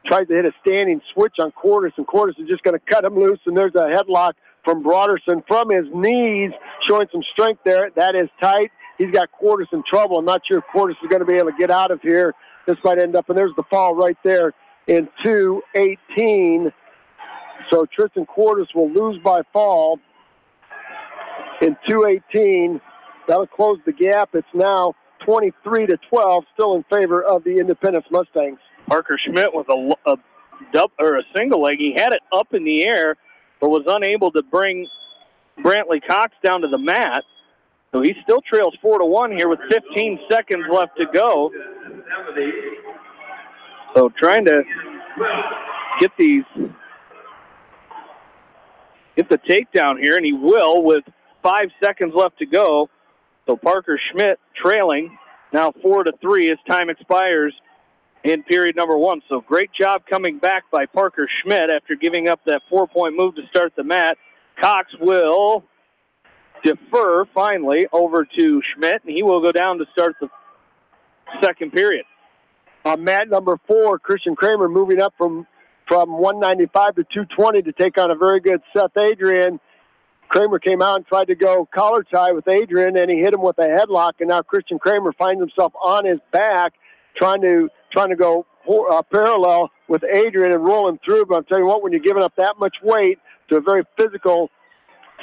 tries to hit a standing switch on Quartus, and Quartus is just going to cut him loose, and there's a headlock from Broderson from his knees, showing some strength there. That is tight. He's got Quartus in trouble. I'm not sure if Quartus is going to be able to get out of here. This might end up, and there's the fall right there in 2:18. So Tristan Quartus will lose by fall in 2:18. That'll close the gap. It's now 23-12, still in favor of the Independence Mustangs. Parker Schmidt with a single leg. He had it up in the air, but was unable to bring Brantley Cox down to the mat. So he still trails 4-1 here with 15 seconds left to go. So trying to get the takedown here, and he will with 5 seconds left to go. So Parker Schmidt trailing now 4-3 as time expires in period number 1. So great job coming back by Parker Schmidt after giving up that 4-point move to start the mat. Cox will defer finally over to Schmidt, and he will go down to start the second period. Mat number 4, Christian Kramer moving up from 195 to 220 to take on a very good Seth Adrian. Kramer came out and tried to go collar tie with Adrian, and he hit him with a headlock, and now Christian Kramer finds himself on his back trying to go parallel with Adrian and roll him through. But I'm telling you what, when you're giving up that much weight to a very physical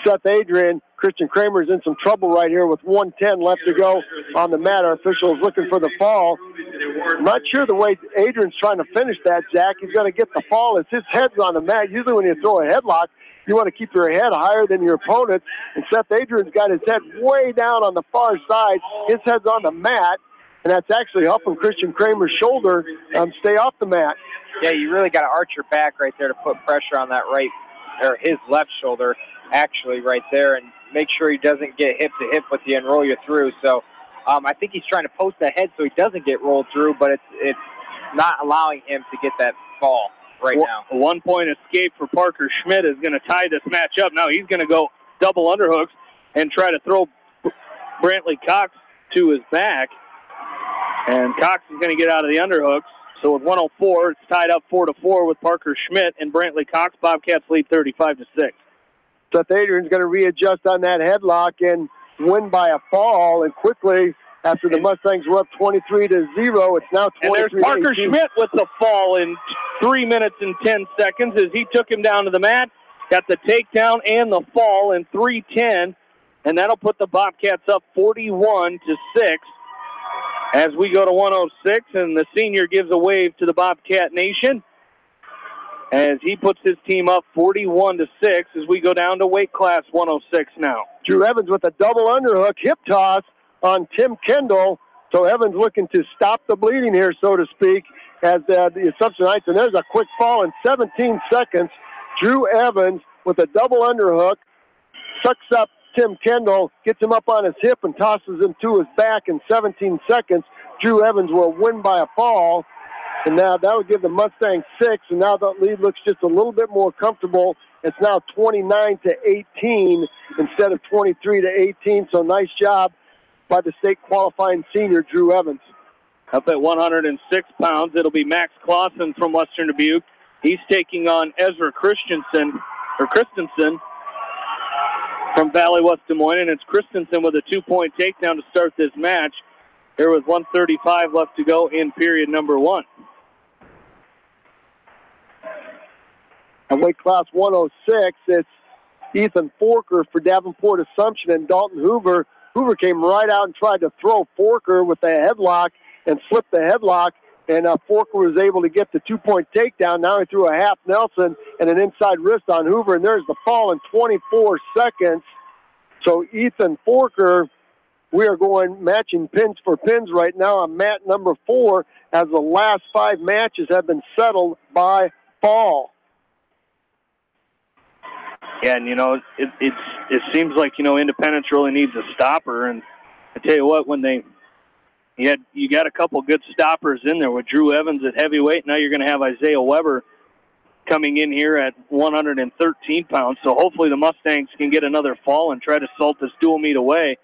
Seth Adrian, Christian Kramer's in some trouble right here with 1:10 left to go on the mat. Our official is looking for the fall. I'm not sure the way Adrian's trying to finish that, Jack. He's going to get the fall as his head's on the mat. Usually when you throw a headlock, you want to keep your head higher than your opponent. And Seth Adrian's got his head way down on the far side. His head's on the mat, and that's actually helping Christian Kramer's shoulder stay off the mat. Yeah, you really got to arch your back right there to put pressure on that his left shoulder, actually, right there, and make sure he doesn't get hip to hip with you and roll you through. So I think he's trying to post ahead so he doesn't get rolled through, but it's not allowing him to get that fall right now. A 1-point escape for Parker Schmidt is going to tie this match up. Now he's going to go double underhooks and try to throw Brantley Cox to his back. And Cox is going to get out of the underhooks. So with 1:04, it's tied up 4-4 with Parker Schmidt and Brantley Cox. Bobcats lead 35-6. Seth Adrian's going to readjust on that headlock and win by a fall. And quickly, after the Mustangs were up 23-0, it's now 23-18. And there's Parker Schmidt with the fall in 3 minutes and 10 seconds as he took him down to the mat. Got the takedown and the fall in 3:10. And that'll put the Bobcats up 41-6 as we go to 106. And the senior gives a wave to the Bobcat Nation as he puts his team up 41-6 as we go down to weight class 106 now. Drew Evans with a double underhook hip toss on Tim Kendall. So Evans looking to stop the bleeding here, so to speak, as the Assumption Heights. And there's a quick fall in 17 seconds. Drew Evans with a double underhook sucks up Tim Kendall, gets him up on his hip and tosses him to his back in 17 seconds. Drew Evans will win by a fall. And now that will give the Mustangs 6, and now the lead looks just a little bit more comfortable. It's now 29-18 instead of 23-18. So nice job by the state qualifying senior, Drew Evans. Up at 106 pounds, it'll be Max Clausen from Western Dubuque. He's taking on Ezra Christensen from Valley West Des Moines, and it's Christensen with a 2-point takedown to start this match. There was 1:35 left to go in period number 1. And weight class 106, it's Ethan Forker for Davenport Assumption and Dalton Hoover. Hoover came right out and tried to throw Forker with a headlock and slipped the headlock, and Forker was able to get the 2-point takedown. Now he threw a half Nelson and an inside wrist on Hoover, and there's the fall in 24 seconds. So Ethan Forker, we are going matching pins for pins right now on mat number 4 as the last 5 matches have been settled by fall. Yeah, and, it seems like, Independence really needs a stopper. And I tell you what, when you got a couple good stoppers in there with Drew Evans at heavyweight. Now you're going to have Isaiah Weber coming in here at 113 pounds. So hopefully the Mustangs can get another fall and try to salt this dual meet away.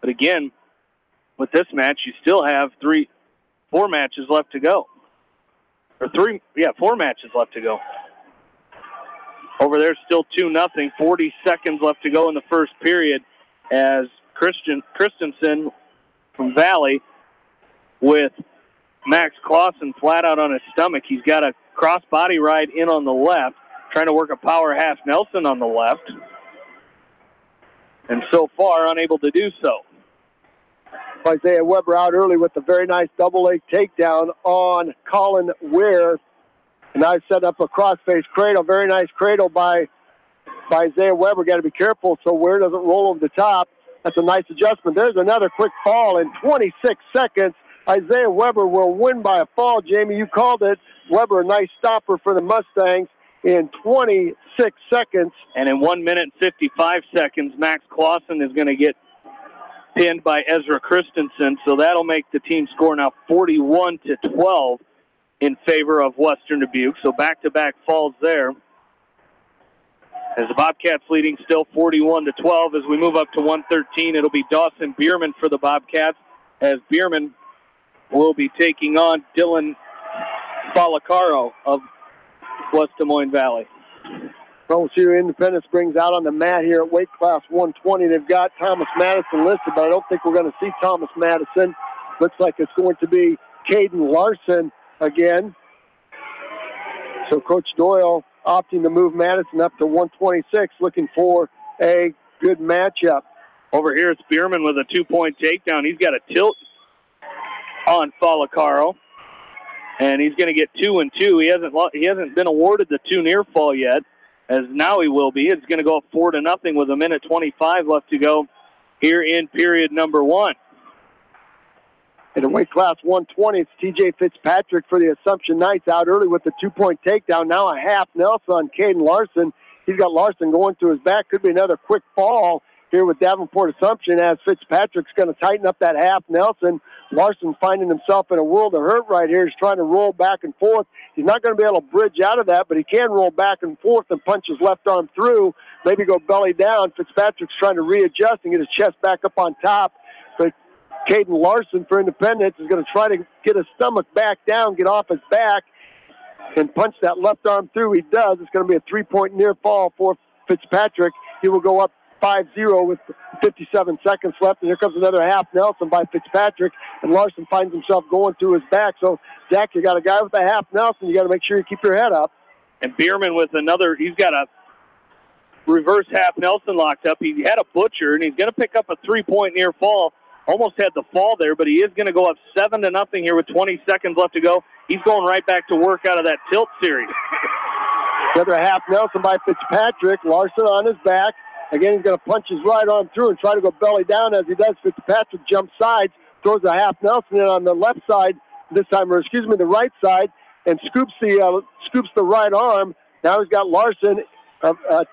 But again, with this match, you still have 4 matches left to go. 4 matches left to go. Over there, still 2-0. 40 seconds left to go in the first period as Christensen from Valley with Max Clausen flat out on his stomach. He's got a cross-body ride in on the left, trying to work a power half Nelson on the left, and so far unable to do so. Isaiah Weber out early with a very nice double leg takedown on Colin Ware. And I set up a cross-face cradle. Very nice cradle by by Isaiah Weber. Got to be careful so Ware doesn't roll over the top. That's a nice adjustment. There's another quick fall in 26 seconds. Isaiah Weber will win by a fall. Jamie, you called it. Weber, a nice stopper for the Mustangs in 26 seconds. And in 1 minute and 55 seconds, Max Clausen is going to get pinned by Ezra Christensen. So that'll make the team score now 41-12 in favor of Western Dubuque. So back-to-back falls there. As the Bobcats leading still 41-12. As we move up to 113, it'll be Dawson Bierman for the Bobcats, as Bierman will be taking on Dylan Falacaro of West Des Moines Valley. We'll see who Independence brings out on the mat here at weight class 120. They've got Thomas Madison listed, but I don't think we're going to see Thomas Madison. Looks like it's going to be Caden Larson again. So Coach Doyle opting to move Madison up to 126, looking for a good matchup. Over here, it's Bierman with a 2-point takedown. He's got a tilt on Falacaro, and he's going to get 2 and 2. He hasn't been awarded the 2 near fall yet, as now he will be. It's going to go up 4-0 with 1:25 left to go here in period number 1. In the weight class 120, it's TJ Fitzpatrick for the Assumption Knights, out early with the 2-point takedown. Now a half Nelson on Caden Larson. He's got Larson going to his back. Could be another quick fall here with Davenport Assumption, as Fitzpatrick's going to tighten up that half Nelson. Larson finding himself in a world of hurt right here. He's trying to roll back and forth. He's not going to be able to bridge out of that, but he can roll back and forth and punch his left arm through, maybe go belly down. Fitzpatrick's trying to readjust and get his chest back up on top. But Caden Larson for Independence is going to try to get his stomach back down, get off his back, and punch that left arm through. He does. It's going to be a 3-point near fall for Fitzpatrick. He will go up 5-0 with 57 seconds left, and here comes another half Nelson by Fitzpatrick, and Larson finds himself going through his back. So, Zach, you got a guy with a half Nelson. You got to make sure you keep your head up. And Bierman with another, he's got a reverse half Nelson locked up. He had a butcher, and he's going to pick up a 3-point near fall. Almost had the fall there, but he is going to go up 7-0 here with 20 seconds left to go. He's going right back to work out of that tilt series. Another half Nelson by Fitzpatrick. Larson on his back. Again, he's going to punch his right arm through and try to go belly down. As he does, Fitzpatrick jumps sides, throws a half Nelson in on the left side this time, or excuse me, the right side, and scoops the right arm. Now he's got Larson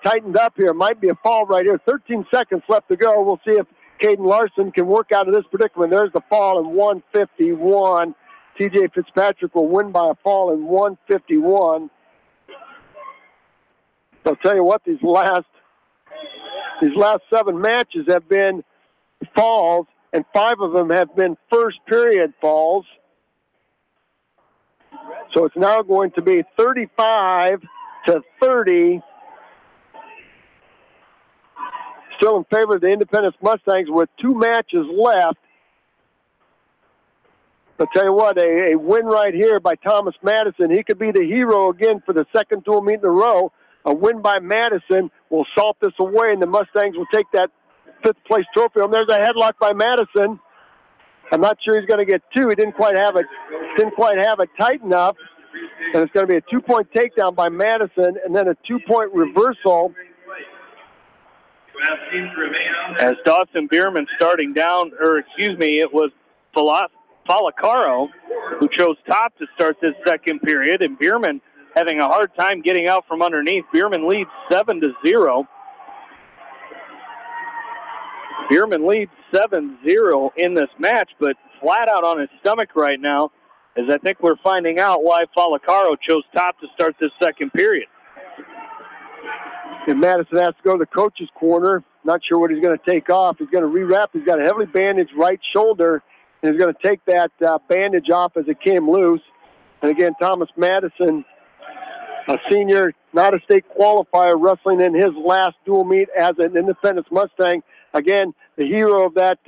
tightened up here. Might be a fall right here. 13 seconds left to go. We'll see if Caden Larson can work out of this predicament. There's the fall in 151. TJ Fitzpatrick will win by a fall in 151. I'll tell you what, these last 7 matches have been falls, and 5 of them have been first period falls. So it's now going to be 35-30. Still in favor of the Independence Mustangs with 2 matches left. I'll tell you what, a win right here by Thomas Madison. He could be the hero again for the second dual meet in a row. A win by Madison will salt this away, and the Mustangs will take that 5th place trophy home. There's a headlock by Madison. I'm not sure he's going to get 2. He didn't quite have it tight enough. And it's going to be a 2-point takedown by Madison, and then a 2-point reversal. As Dawson Bierman starting down, it was Falacaro who chose top to start this second period, and Bierman having a hard time getting out from underneath. Bierman leads 7-0. Bierman leads 7-0 in this match, but flat out on his stomach right now, as I think we're finding out why Falacaro chose top to start this second period. And Madison has to go to the coach's corner. Not sure what he's going to take off. He's going to rewrap. He's got a heavily bandaged right shoulder, and he's going to take that bandage off as it came loose. And again, Thomas Madison, a senior, not a state qualifier, wrestling in his last dual meet as an Independence Mustang. Again, the hero of that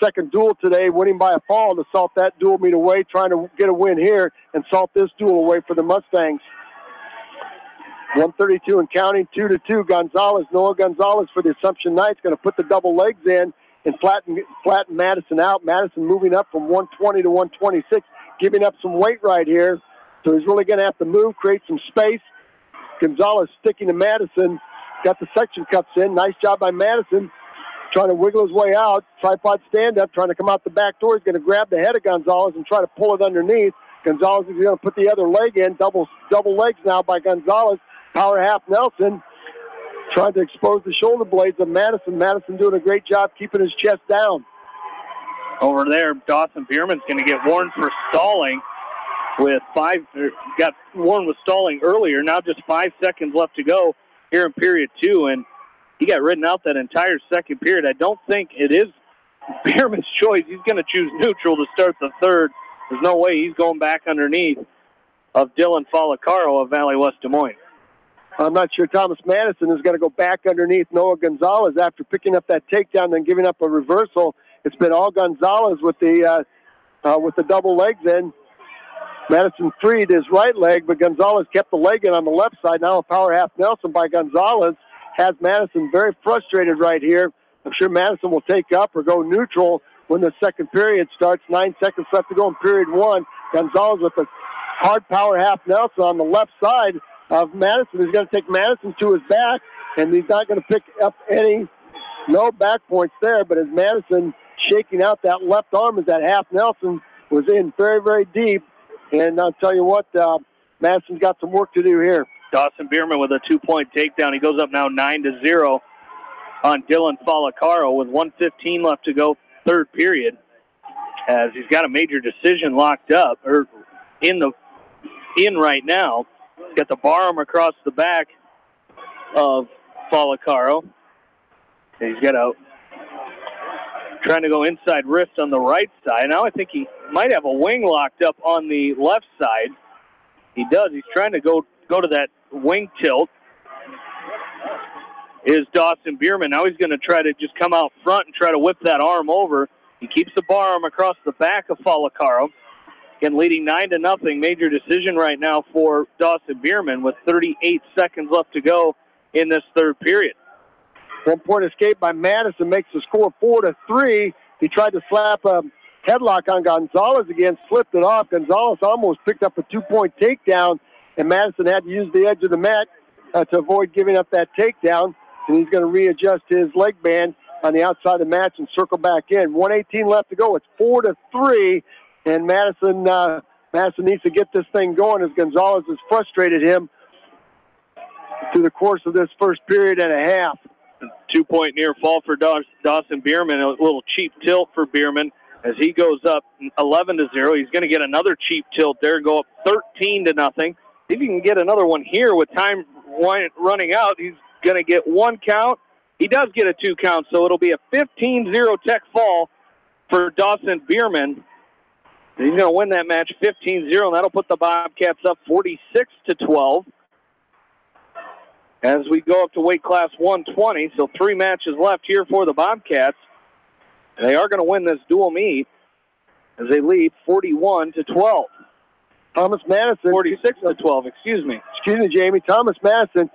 second duel today, winning by a fall to salt that dual meet away, trying to get a win here and salt this duel away for the Mustangs. 132 and counting, 2-2. Noah Gonzalez for the Assumption Knights, going to put the double legs in and flatten Madison out. Madison moving up from 120 to 126, giving up some weight right here. So he's really going to have to move, create some space. Gonzalez sticking to Madison. Got the section cuffs in. Nice job by Madison. Trying to wiggle his way out. Tripod stand-up, trying to come out the back door. He's going to grab the head of Gonzalez and try to pull it underneath. Gonzalez is going to put the other leg in. Double legs now by Gonzalez. Power half Nelson. Trying to expose the shoulder blades of Madison. Madison doing a great job keeping his chest down. Over there, Dawson Bierman's going to get warned for stalling with got warned with stalling earlier. Now just 5 seconds left to go here in period 2, and he got ridden out that entire second period. I don't think it is Bierman's choice. He's going to choose neutral to start the third. There's no way he's going back underneath of Dylan Falacaro of Valley West Des Moines. I'm not sure Thomas Madison is going to go back underneath Noah Gonzalez after picking up that takedown and giving up a reversal. It's been all Gonzalez with the double legs in. Madison freed his right leg, but Gonzalez kept the leg in on the left side. Now a power half Nelson by Gonzalez has Madison very frustrated right here. I'm sure Madison will take up or go neutral when the second period starts. 9 seconds left to go in period 1. Gonzalez with a hard power half Nelson on the left side of Madison. He's going to take Madison to his back, and he's not going to pick up no back points there, but as Madison shaking out that left arm as that half Nelson was in very, very deep. And I'll tell you what, Madison's got some work to do here. Dawson Bierman with a 2-point takedown. He goes up now 9-0 on Dylan Falacaro with 1:15 left to go, third period, as he's got a major decision locked up, or in right now. He's got the bar arm across the back of Falacaro. He's got trying to go inside wrist on the right side. Now I think he might have a wing locked up on the left side. He does. He's trying to go to that wing tilt. Is Dawson Bierman. Now he's going to try to just come out front and try to whip that arm over. He keeps the bar arm across the back of Falacaro. Again, leading 9-0. Major decision right now for Dawson Bierman with 38 seconds left to go in this third period. 1-point escape by Madison makes the score 4-3. He tried to slap a headlock on Gonzalez again, slipped it off. Gonzalez almost picked up a 2-point takedown, and Madison had to use the edge of the mat to avoid giving up that takedown. And he's going to readjust his leg band on the outside of the match and circle back in. 1:18 left to go. It's 4-3, and Madison needs to get this thing going as Gonzalez has frustrated him through the course of this first period and a half. 2-point near fall for Dawson Bierman. A little cheap tilt for Bierman as he goes up 11-0. He's going to get another cheap tilt there, go up 13-0. See if he can get another one here with time running out. He's going to get 1 count. He does get a 2 count, so it'll be a 15-0 tech fall for Dawson Bierman. He's going to win that match 15-0, and that'll put the Bobcats up 46-12. As we go up to weight class 120, so 3 matches left here for the Bobcats. They are going to win this dual meet as they lead 41-12. Thomas Madison. 46-12, excuse me. Excuse me, Jamie. Thomas Madison,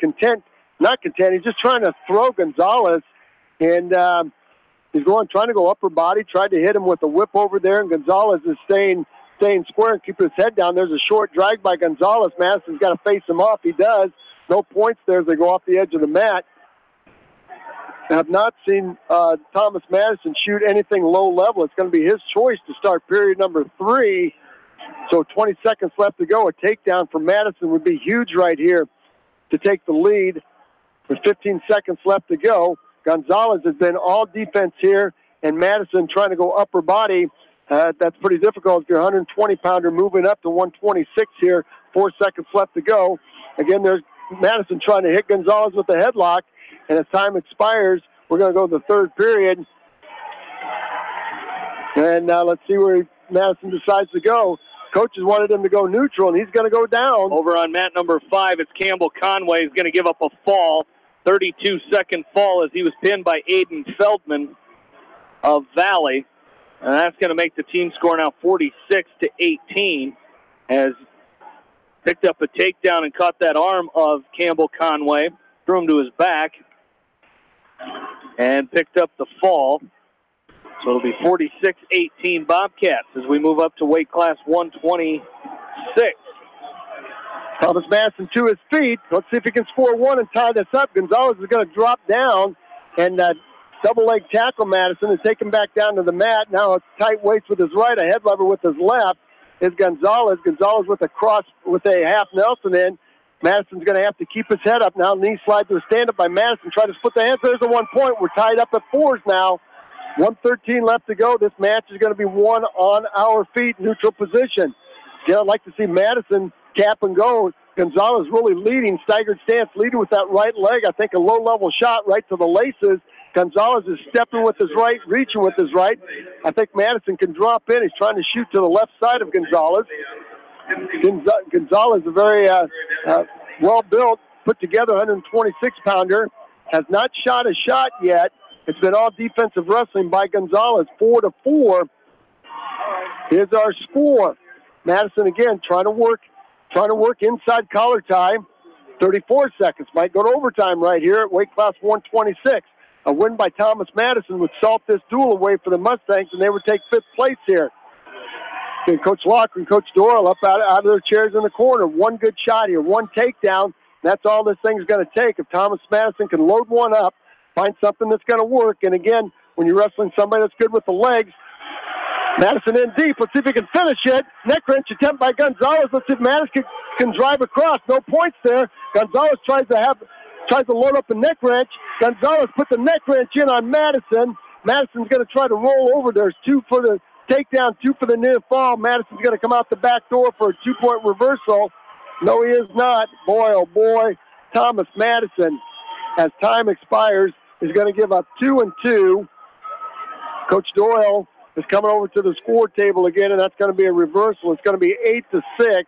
not content. He's just trying to throw Gonzalez, and he's trying to go upper body, tried to hit him with a whip over there, and Gonzalez is staying square and keeping his head down. There's a short drag by Gonzalez. Madison's got to face him off. He does. No points there as they go off the edge of the mat. I have not seen Thomas Madison shoot anything low level. It's going to be his choice to start period number 3. So 20 seconds left to go. A takedown for Madison would be huge right here to take the lead. With 15 seconds left to go, Gonzalez has been all defense here, and Madison trying to go upper body. That's pretty difficult if you're a 120-pounder moving up to 126 here. 4 seconds left to go. Again, there's Madison trying to hit Gonzalez with a headlock, and as time expires, we're going to go to the third period. And let's see where Madison decides to go. Coaches wanted him to go neutral, and he's going to go down. Over on mat number 5, it's Campbell Conway. He's going to give up a fall. 32-second fall as he was pinned by Aiden Feldman of Valley. And that's going to make the team score now 46-18 as picked up a takedown and caught that arm of Campbell Conway, threw him to his back, and picked up the fall. So it'll be 46-18 Bobcats as we move up to weight class 126. Thomas Madison to his feet. Let's see if he can score one and tie this up. Gonzalez is going to drop down and double leg tackle Madison and take him back down to the mat. Now it's tight weights with his right, a head lever with his left is Gonzalez. Gonzalez with a cross with a half Nelson in. Madison's going to have to keep his head up now. Knee slide to a stand-up by Madison. Try to split the hands. There's the 1 point. We're tied up at 4s now. 1:13 left to go. This match is going to be won on our feet, neutral position. Yeah, I'd like to see Madison tap and go. Gonzalez really leading, staggered stance, leading with that right leg. I think a low-level shot right to the laces. Gonzalez is stepping with his right, reaching with his right. I think Madison can drop in. He's trying to shoot to the left side of Gonzalez. Gonzalez, a very well-built, put-together 126-pounder, has not shot a shot yet. It's been all defensive wrestling by Gonzalez. 4-4 is our score. Madison again trying to work inside collar tie. 34 seconds. Might go to overtime right here at weight class 126. A win by Thomas Madison would salt this duel away for the Mustangs, and they would take 5th place here. And Coach Locker and Coach Doyle up out of their chairs in the corner. One good shot here, one takedown. That's all this thing's going to take. If Thomas Madison can load one up, find something that's going to work. And again, when you're wrestling somebody that's good with the legs, Madison in deep. Let's see if he can finish it. Neck wrench attempt by Gonzalez. Let's see if Madison can drive across. No points there. Gonzalez tries to load up the neck wrench. Gonzalez put the neck wrench in on Madison. Madison's going to try to roll over. There's 2 for the takedown, 2 for the near fall. Madison's going to come out the back door for a 2-point reversal. No, he is not. Boy, oh boy, Thomas Madison, as time expires, is going to give up 2 and 2. Coach Doyle is coming over to the score table again, and that's going to be a reversal. It's going to be 8-6.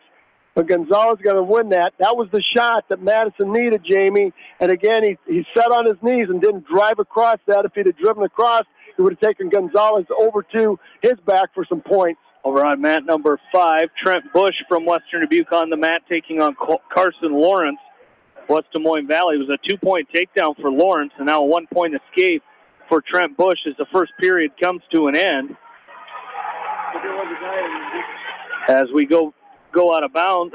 But Gonzalez is going to win that. That was the shot that Madison needed, Jamie. And again, he sat on his knees and didn't drive across that. If he'd have driven across, he would have taken Gonzalez over to his back for some points. Over on mat number 5, Trent Bush from Western Dubuque on the mat taking on Carson Lawrence, West Des Moines Valley. It was a 2-point takedown for Lawrence, and now a 1-point escape for Trent Bush as the first period comes to an end. As we go out of bounds,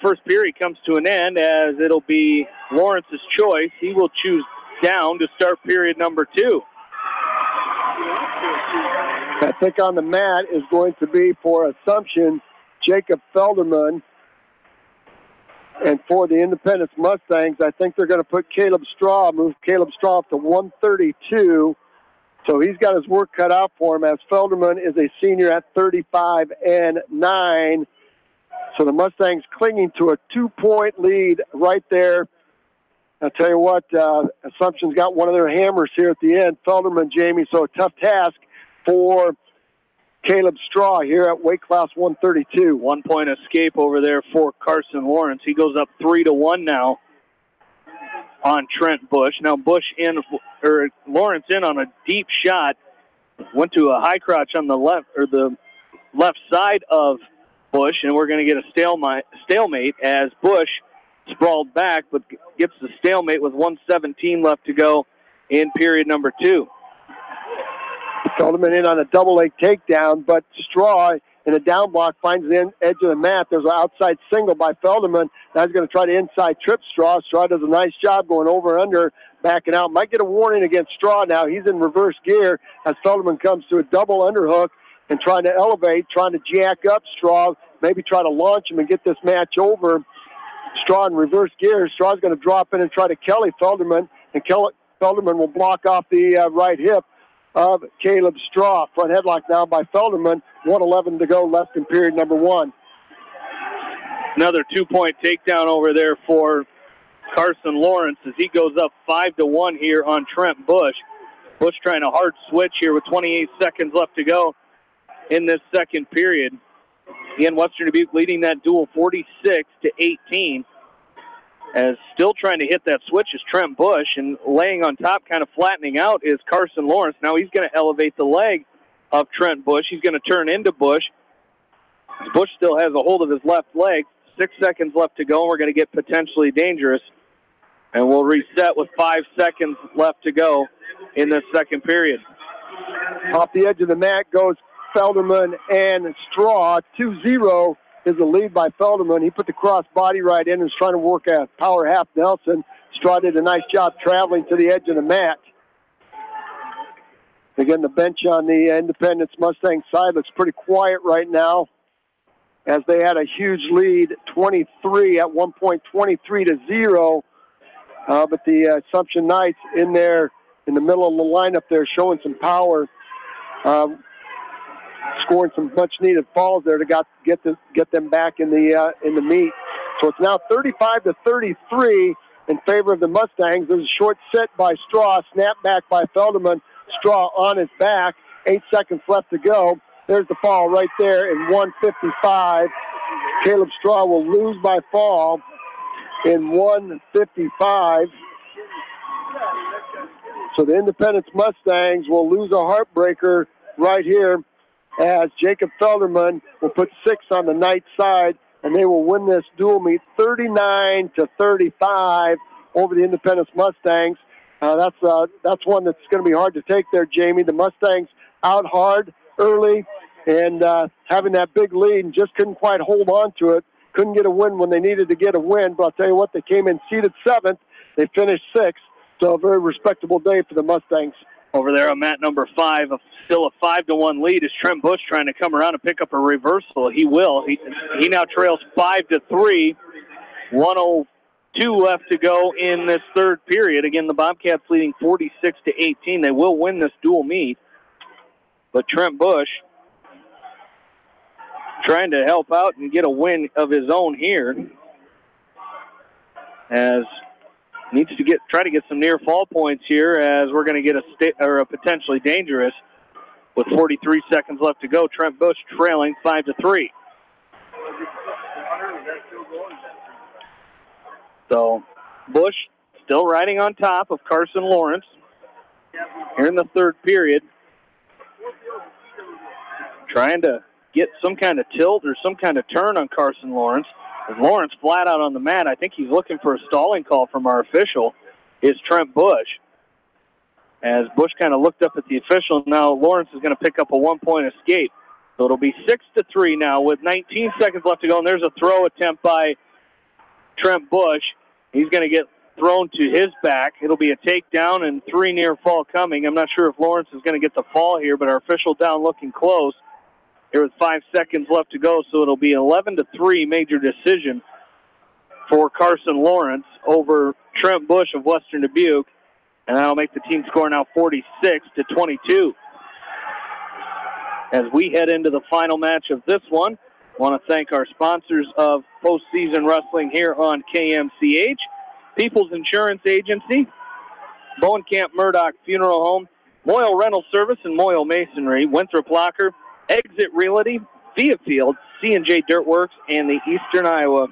first period comes to an end as it'll be Lawrence's choice. He will choose down to start period number 2. I think on the mat is going to be for Assumption, Jacob Felderman. And for the Independence Mustangs, I think they're going to put move Caleb Straw up to 132. So he's got his work cut out for him as Felderman is a senior at 35-9. So the Mustangs clinging to a 2-point lead right there. I'll tell you what, Assumption's got one of their hammers here at the end. Felderman, Jamie, so a tough task for Caleb Straw here at weight class 132. 1-point escape over there for Carson Lawrence. He goes up 3-1 now on Trent Bush. Now Lawrence in on a deep shot. Went to a high crotch on the left side of Bush, and we're going to get a stalemate as Bush sprawled back, but gets the stalemate with 1:17 left to go in period number 2. Felderman in on a double leg takedown, but Straw in a down block finds the edge of the mat. There's an outside single by Felderman. Now he's going to try to inside trip Straw. Straw does a nice job going over and under, backing out. Might get a warning against Straw now. He's in reverse gear as Felderman comes to a double underhook and trying to elevate, trying to jack up Straw, maybe try to launch him and get this match over. Straw in reverse gear. Straw's going to drop in and try to Kelly Felderman, and Felderman will block off the right hip of Caleb Straw. Front headlock now by Felderman. 1:11 to go left in period number 1. Another 2-point takedown over there for Carson Lawrence as he goes up 5-1 here on Trent Bush. Bush trying a hard switch here with 28 seconds left to go in this second period. Again, Western Dubuque leading that duel 46-18. As still trying to hit that switch is Trent Bush, and laying on top, kind of flattening out, is Carson Lawrence. Now he's going to elevate the leg of Trent Bush. He's going to turn into Bush. Bush still has a hold of his left leg. 6 seconds left to go, and we're going to get potentially dangerous. And we'll reset with 5 seconds left to go in this second period. Off the edge of the mat goes Felderman and Straw. 2-0 is the lead by Felderman. He put the cross body right in and was trying to work a power half Nelson. Straw did a nice job traveling to the edge of the mat. Again, the bench on the Independence Mustang side looks pretty quiet right now, as they had a huge lead, 23 at one point, 23-0. But the Assumption Knights in there, in the middle of the lineup there, showing some power, scoring some much-needed falls there to get them back in the meet. So it's now 35-33 in favor of the Mustangs. There's a short set by Straw, snap back by Felderman. Straw on his back, 8 seconds left to go. There's the fall right there in 1:55. Caleb Straw will lose by fall in 1:55. So the Independence Mustangs will lose a heartbreaker right here, as Jacob Felderman will put 6 on the Knight side, and they will win this dual meet 39-35 over the Independence Mustangs. That's one that's going to be hard to take there, Jamie. The Mustangs out hard early and having that big lead and just couldn't quite hold on to it. Couldn't get a win when they needed to get a win, but I'll tell you what, they came in seeded 7th. They finished 6th, so a very respectable day for the Mustangs. Over there on mat number 5, still a 5-1 lead is Trent Bush trying to come around and pick up a reversal. He will. He now trails 5-3. 1:02 left to go in this third period. Again, the Bobcats leading 46-18. They will win this dual meet. But Trent Bush trying to help out and get a win of his own here, as needs to try to get some near fall points here, as we're going to get a potentially dangerous with 43 seconds left to go. Trent Bush trailing 5-3. So Bush still riding on top of Carson Lawrence here in the third period, trying to get some kind of tilt or some kind of turn on Carson Lawrence. As Lawrence flat out on the mat, I think he's looking for a stalling call from our official, is Trent Bush. As Bush kind of looked up at the official, now Lawrence is going to pick up a 1-point escape. So it'll be 6-3 now with 19 seconds left to go, and there's a throw attempt by Trent Bush. He's going to get thrown to his back. It'll be a takedown and 3 near fall coming. I'm not sure if Lawrence is going to get the fall here, but our official down looking close. Here with 5 seconds left to go, so it'll be 11-3 major decision for Carson Lawrence over Trent Bush of Western Dubuque, and that'll make the team score now 46-22. As we head into the final match of this one, I want to thank our sponsors of postseason wrestling here on KMCH, People's Insurance Agency, Bowenkamp Murdoch Funeral Home, Moyle Rental Service and Moyle Masonry, Winthrop Locker, Exit Realty, Via Field, C&J Dirtworks, and the Eastern Iowa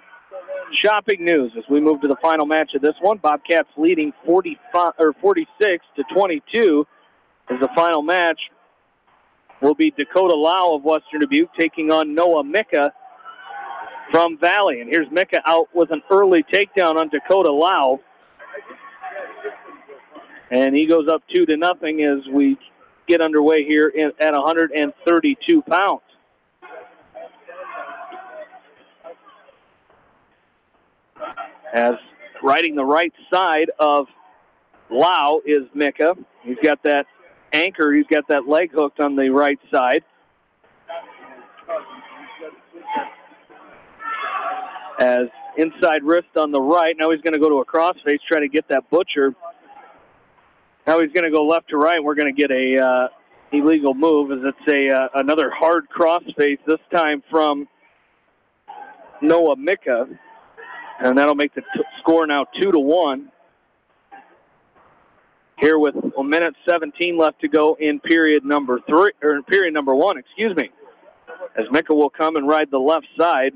Shopping News. As we move to the final match of this one, Bobcats leading 46-22. As the final match will be Dakota Lau of Western Dubuque taking on Noah Micka from Valley. And here's Micka out with an early takedown on Dakota Lau. And he goes up 2-0 as we get underway here at 132 pounds. As riding the right side of Lau is Micka. He's got that anchor, he's got that leg hooked on the right side. As inside wrist on the right, now he's going to go to a crossface, try to get that butcher. Now he's going to go left to right. We're going to get a illegal move, as it's another hard crossface, this time from Noah Micka. And that'll make the score now 2-1. Here with 1:17 left to go in period number 1, excuse me. As Micka will come and ride the left side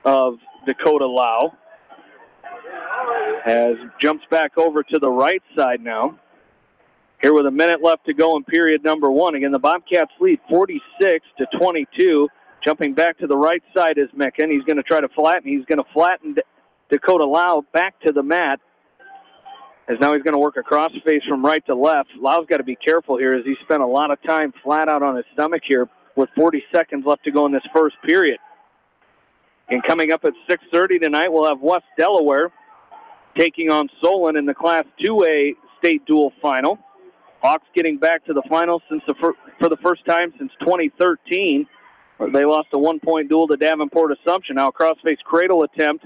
of Dakota Lau. As jumps back over to the right side now. Here with a minute left to go in period number 1. Again, the Bobcats lead 46-22. Jumping back to the right side is Micka, and he's going to try to flatten. He's going to flatten Dakota Lau back to the mat. As now he's going to work a crossface from right to left. Lau's got to be careful here, as he spent a lot of time flat out on his stomach here with 40 seconds left to go in this first period. And coming up at 6:30 tonight, we'll have West Delaware taking on Solon in the Class 2A state dual final. Hawks getting back to the finals for the first time since 2013. They lost a 1-point duel to Davenport Assumption. Now a crossface cradle attempt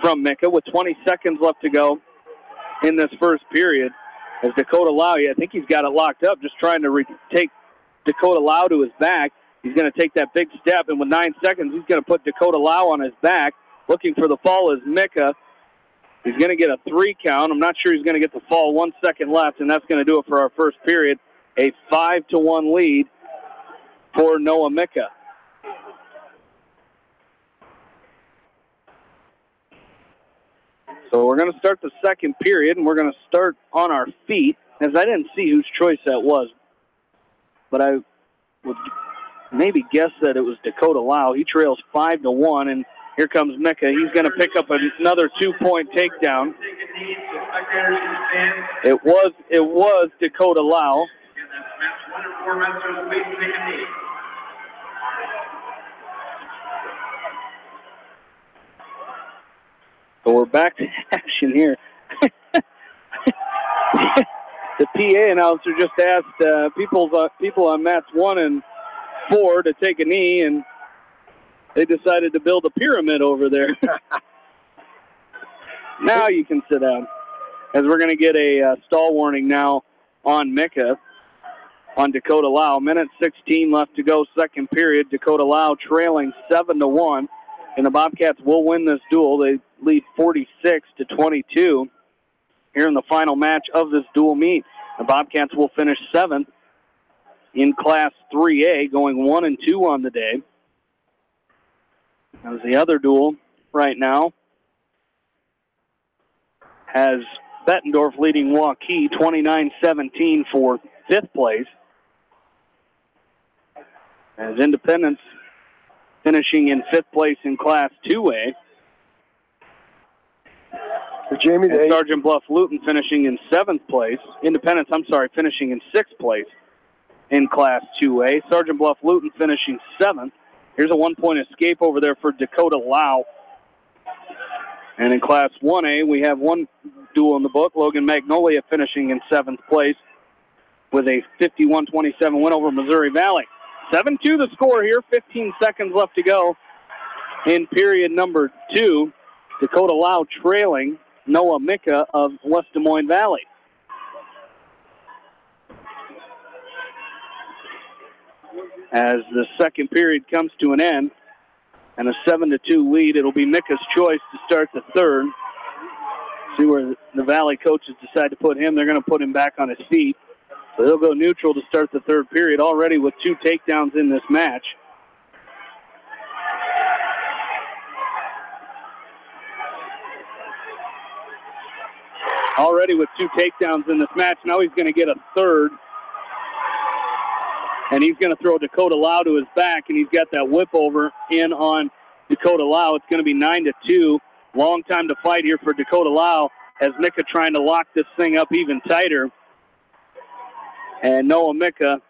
from Micah with 20 seconds left to go in this first period. As Dakota Lau, I think he's got it locked up, just trying to take Dakota Lau to his back. He's going to take that big step, and with 9 seconds, he's going to put Dakota Lau on his back. Looking for the fall is Micah. He's going to get a 3 count. I'm not sure he's going to get the fall. 1 second left, and that's going to do it for our first period. A 5-1 lead for Noah Micah. So we're going to start the second period, and we're going to start on our feet, as I didn't see whose choice that was. But I would maybe guess that it was Dakota Lau. He trails 5-1, and here comes Micah. He's going to pick up another 2-point takedown. It was Dakota Lau. So we're back to action here. The PA announcer just asked people on mats 1 and 4 to take a knee, and they decided to build a pyramid over there. Now you can sit down, as we're going to get a stall warning now on Micah, on Dakota Lau. Minute 16 left to go, second period. Dakota Lau trailing 7-1, and the Bobcats will win this duel. They lead 46-22 here in the final match of this dual meet. The Bobcats will finish 7th in Class 3A, going 1-2 on the day. As the other duel right now has Bettendorf leading Waukee 29-17 for 5th place. As Independence finishing in 5th place in Class 2A. Jamie, and Sergeant Bluff Luton finishing in 7th place. Independence, finishing in 6th place in Class 2A. Sergeant Bluff Luton finishing 7th. Here's a 1-point escape over there for Dakota Lau. And in Class 1A, we have one duel in the book. Logan Magnolia finishing in 7th place with a 51-27 win over Missouri Valley. 7-2 the score here. 15 seconds left to go in period number 2. Dakota Lau trailing Noah Micah of West Des Moines Valley. As the second period comes to an end and a 7-2 lead, it'll be Micah's choice to start the third. See where the Valley coaches decide to put him. They're going to put him back on his feet. So he'll go neutral to start the third period, already with 2 takedowns in this match. Already with 2 takedowns in this match. Now he's going to get a third. And he's going to throw Dakota Lau to his back, and he's got that whip over in on Dakota Lau. It's going to be 9-2. Long time to fight here for Dakota Lau, as Micah trying to lock this thing up even tighter. And Noah Micah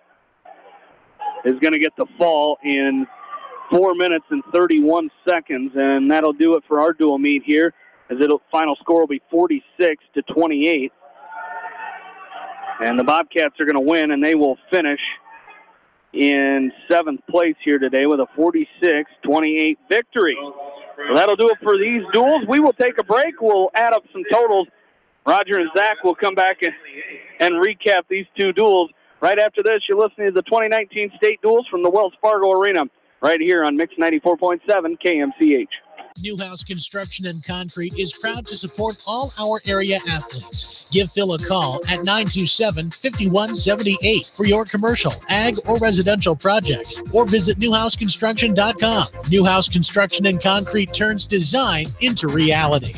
is going to get the fall in 4 minutes and 31 seconds, and that'll do it for our dual meet here, as final score will be 46-28. And the Bobcats are going to win, and they will finish in 7th place here today with a 46-28 victory. So that'll do it for these duels. We will take a break. We'll add up some totals. Roger and Zach will come back and recap these 2 duels. Right after this, you're listening to the 2019 state duels from the Wells Fargo Arena, right here on Mix 94.7 KMCH. Newhouse Construction and Concrete is proud to support all our area athletes. Give Phil a call at 927-5178 for your commercial, ag, or residential projects, or visit newhouseconstruction.com. Newhouse Construction and Concrete turns design into reality.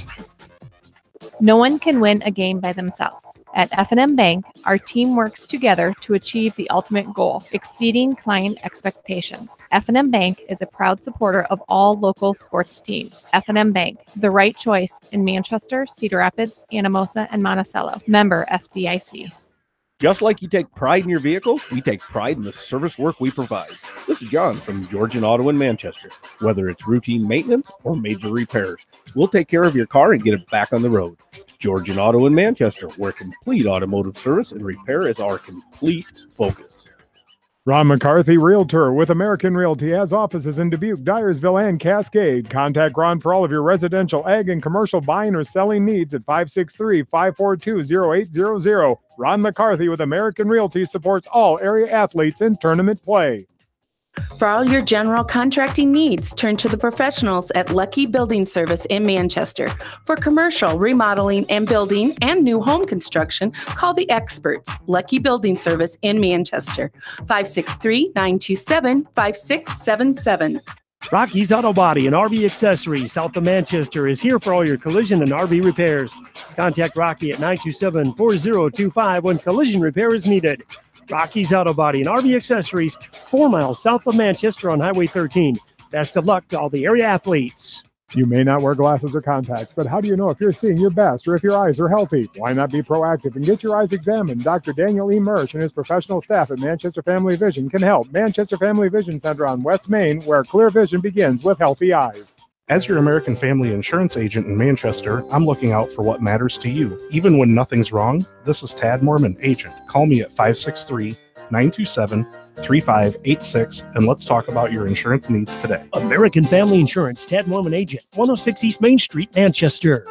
No one can win a game by themselves. At F&M Bank, our team works together to achieve the ultimate goal, exceeding client expectations. F&M Bank is a proud supporter of all local sports teams. F&M Bank, the right choice in Manchester, Cedar Rapids, Anamosa, and Monticello. Member FDIC. Just like you take pride in your vehicle, we take pride in the service work we provide. This is John from Georgian Auto in Manchester. Whether it's routine maintenance or major repairs, we'll take care of your car and get it back on the road. Georgian Auto in Manchester, where complete automotive service and repair is our complete focus. Ron McCarthy, Realtor with American Realty, has offices in Dubuque, Dyersville, and Cascade. Contact Ron for all of your residential, ag, and commercial buying or selling needs at 563-542-0800. Ron McCarthy with American Realty supports all area athletes in tournament play. For all your general contracting needs, turn to the professionals at Lucky Building Service in Manchester. For commercial, remodeling, and building and new home construction, call the experts, Lucky Building Service in Manchester, 563-927-5677. Rocky's Auto Body and RV Accessories, south of Manchester, is here for all your collision and RV repairs. Contact Rocky at 927-4025 when collision repair is needed. Rocky's Auto Body and RV Accessories, 4 miles south of Manchester on Highway 13. Best of luck to all the area athletes. You may not wear glasses or contacts, but how do you know if you're seeing your best or if your eyes are healthy? Why not be proactive and get your eyes examined? Dr. Daniel E. Mersch and his professional staff at Manchester Family Vision can help. Manchester Family Vision Center on West Main, where clear vision begins with healthy eyes. As your American Family Insurance agent in Manchester, I'm looking out for what matters to you. Even when nothing's wrong, this is Tad Mormon, agent. Call me at 563-927-3586 and let's talk about your insurance needs today. American Family Insurance, Tad Mormon agent, 106 East Main Street, Manchester.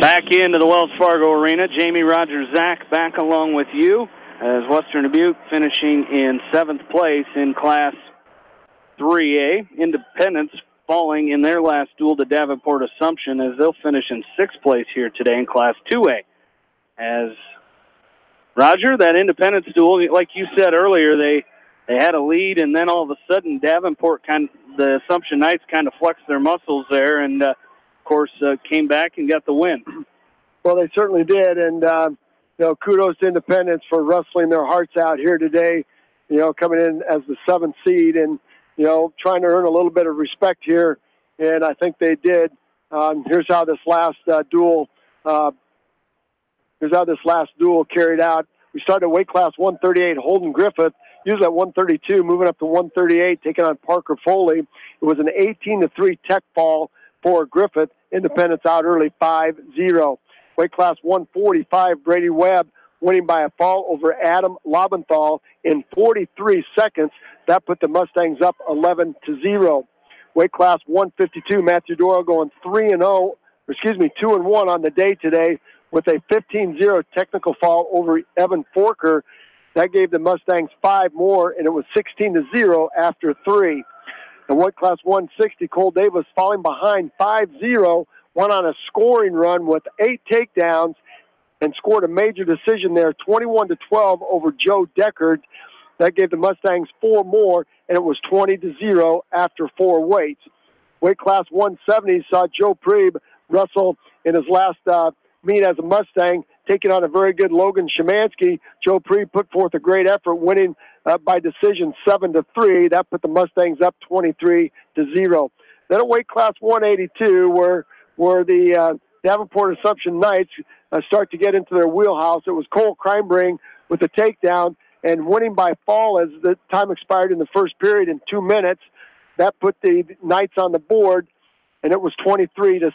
Back into the Wells Fargo Arena, Jamie Rogers Zach back along with you as Western Dubuque finishing in 7th place in Class 3A. Independence falling in their last duel to Davenport Assumption as they'll finish in 6th place here today in Class 2A. As Roger, that Independence duel, like you said earlier, they had a lead and then all of a sudden Davenport the Assumption Knights kind of flexed their muscles there and course, came back and got the win. Well, they certainly did, and kudos to Independence for wrestling their hearts out here today. Coming in as the 7th seed, and trying to earn a little bit of respect here, and I think they did. Here's how this last duel. Carried out. We started at weight class 138. Holden Griffith, usually at 132, moving up to 138, taking on Parker Foley. It was an 18-3 tech fall for Griffith. Independence out early 5-0. Weight class 145, Brady Webb winning by a fall over Adam Lobenthal in 43 seconds. That put the Mustangs up 11-0. Weight class 152, Matthew Doyle going 2-1 on the day today with a 15-0 technical fall over Evan Forker. That gave the Mustangs 5 more, and it was 16-0 after 3. In weight class 160, Cole Davis falling behind 5-0, went on a scoring run with 8 takedowns and scored a major decision there, 21-12 over Joe Deckard. That gave the Mustangs 4 more, and it was 20-0 after 4 weights. Weight class 170 saw Joe Prieb wrestle in his last meet as a Mustang, taking on a very good Logan Szymanski. Joe Prieb put forth a great effort, winning by decision 7-3. That put the Mustangs up 23-0. Then at weight class 182, where the Davenport Assumption Knights start to get into their wheelhouse, it was Cole Kreinbring with a takedown and winning by fall as the time expired in the first period in 2 minutes. That put the Knights on the board, and it was 23-6.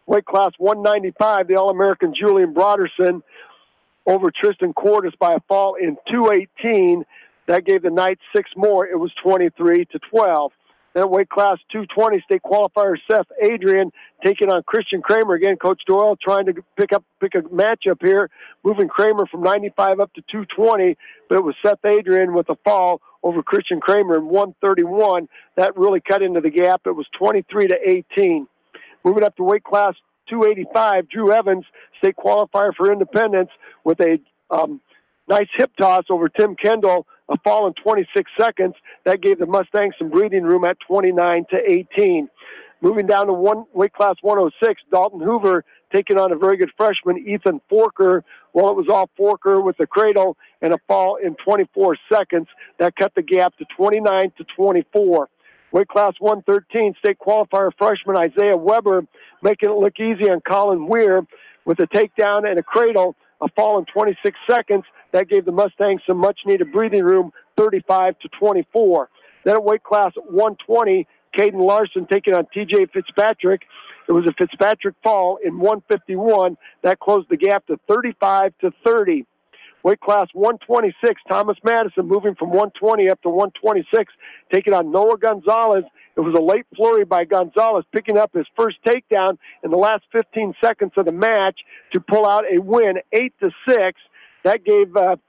Weight class 195, the All-American Julian Broderson over Tristan Cordes by a fall in 2:18. That gave the Knights 6 more. It was 23-12. Then weight class 220, state qualifier Seth Adrian taking on Christian Kramer. Again, Coach Doyle trying to pick a matchup here, moving Kramer from 95 up to 220, but it was Seth Adrian with a fall over Christian Kramer in 131. That really cut into the gap. It was 23-18. Moving up to weight class 285, Drew Evans, state qualifier for Independence, with a nice hip toss over Tim Kendall, a fall in 26 seconds. That gave the Mustangs some breathing room at 29-18. Moving down to weight class 106, Dalton Hoover taking on a very good freshman, Ethan Forker. Well, it was all Forker with the cradle, and a fall in 24 seconds. That cut the gap to 29-24. Weight class 113, state qualifier freshman Isaiah Weber making it look easy on Colin Weir with a takedown and a cradle, a fall in 26 seconds. That gave the Mustangs some much-needed breathing room, 35-24. Then at weight class 120, Caden Larson taking on T.J. Fitzpatrick. It was a Fitzpatrick fall in 151. That closed the gap to 35-30. Weight class 126, Thomas Madison moving from 120 up to 126, taking on Noah Gonzalez. It was a late flurry by Gonzalez, picking up his first takedown in the last 15 seconds of the match to pull out a win, 8-6. That gave the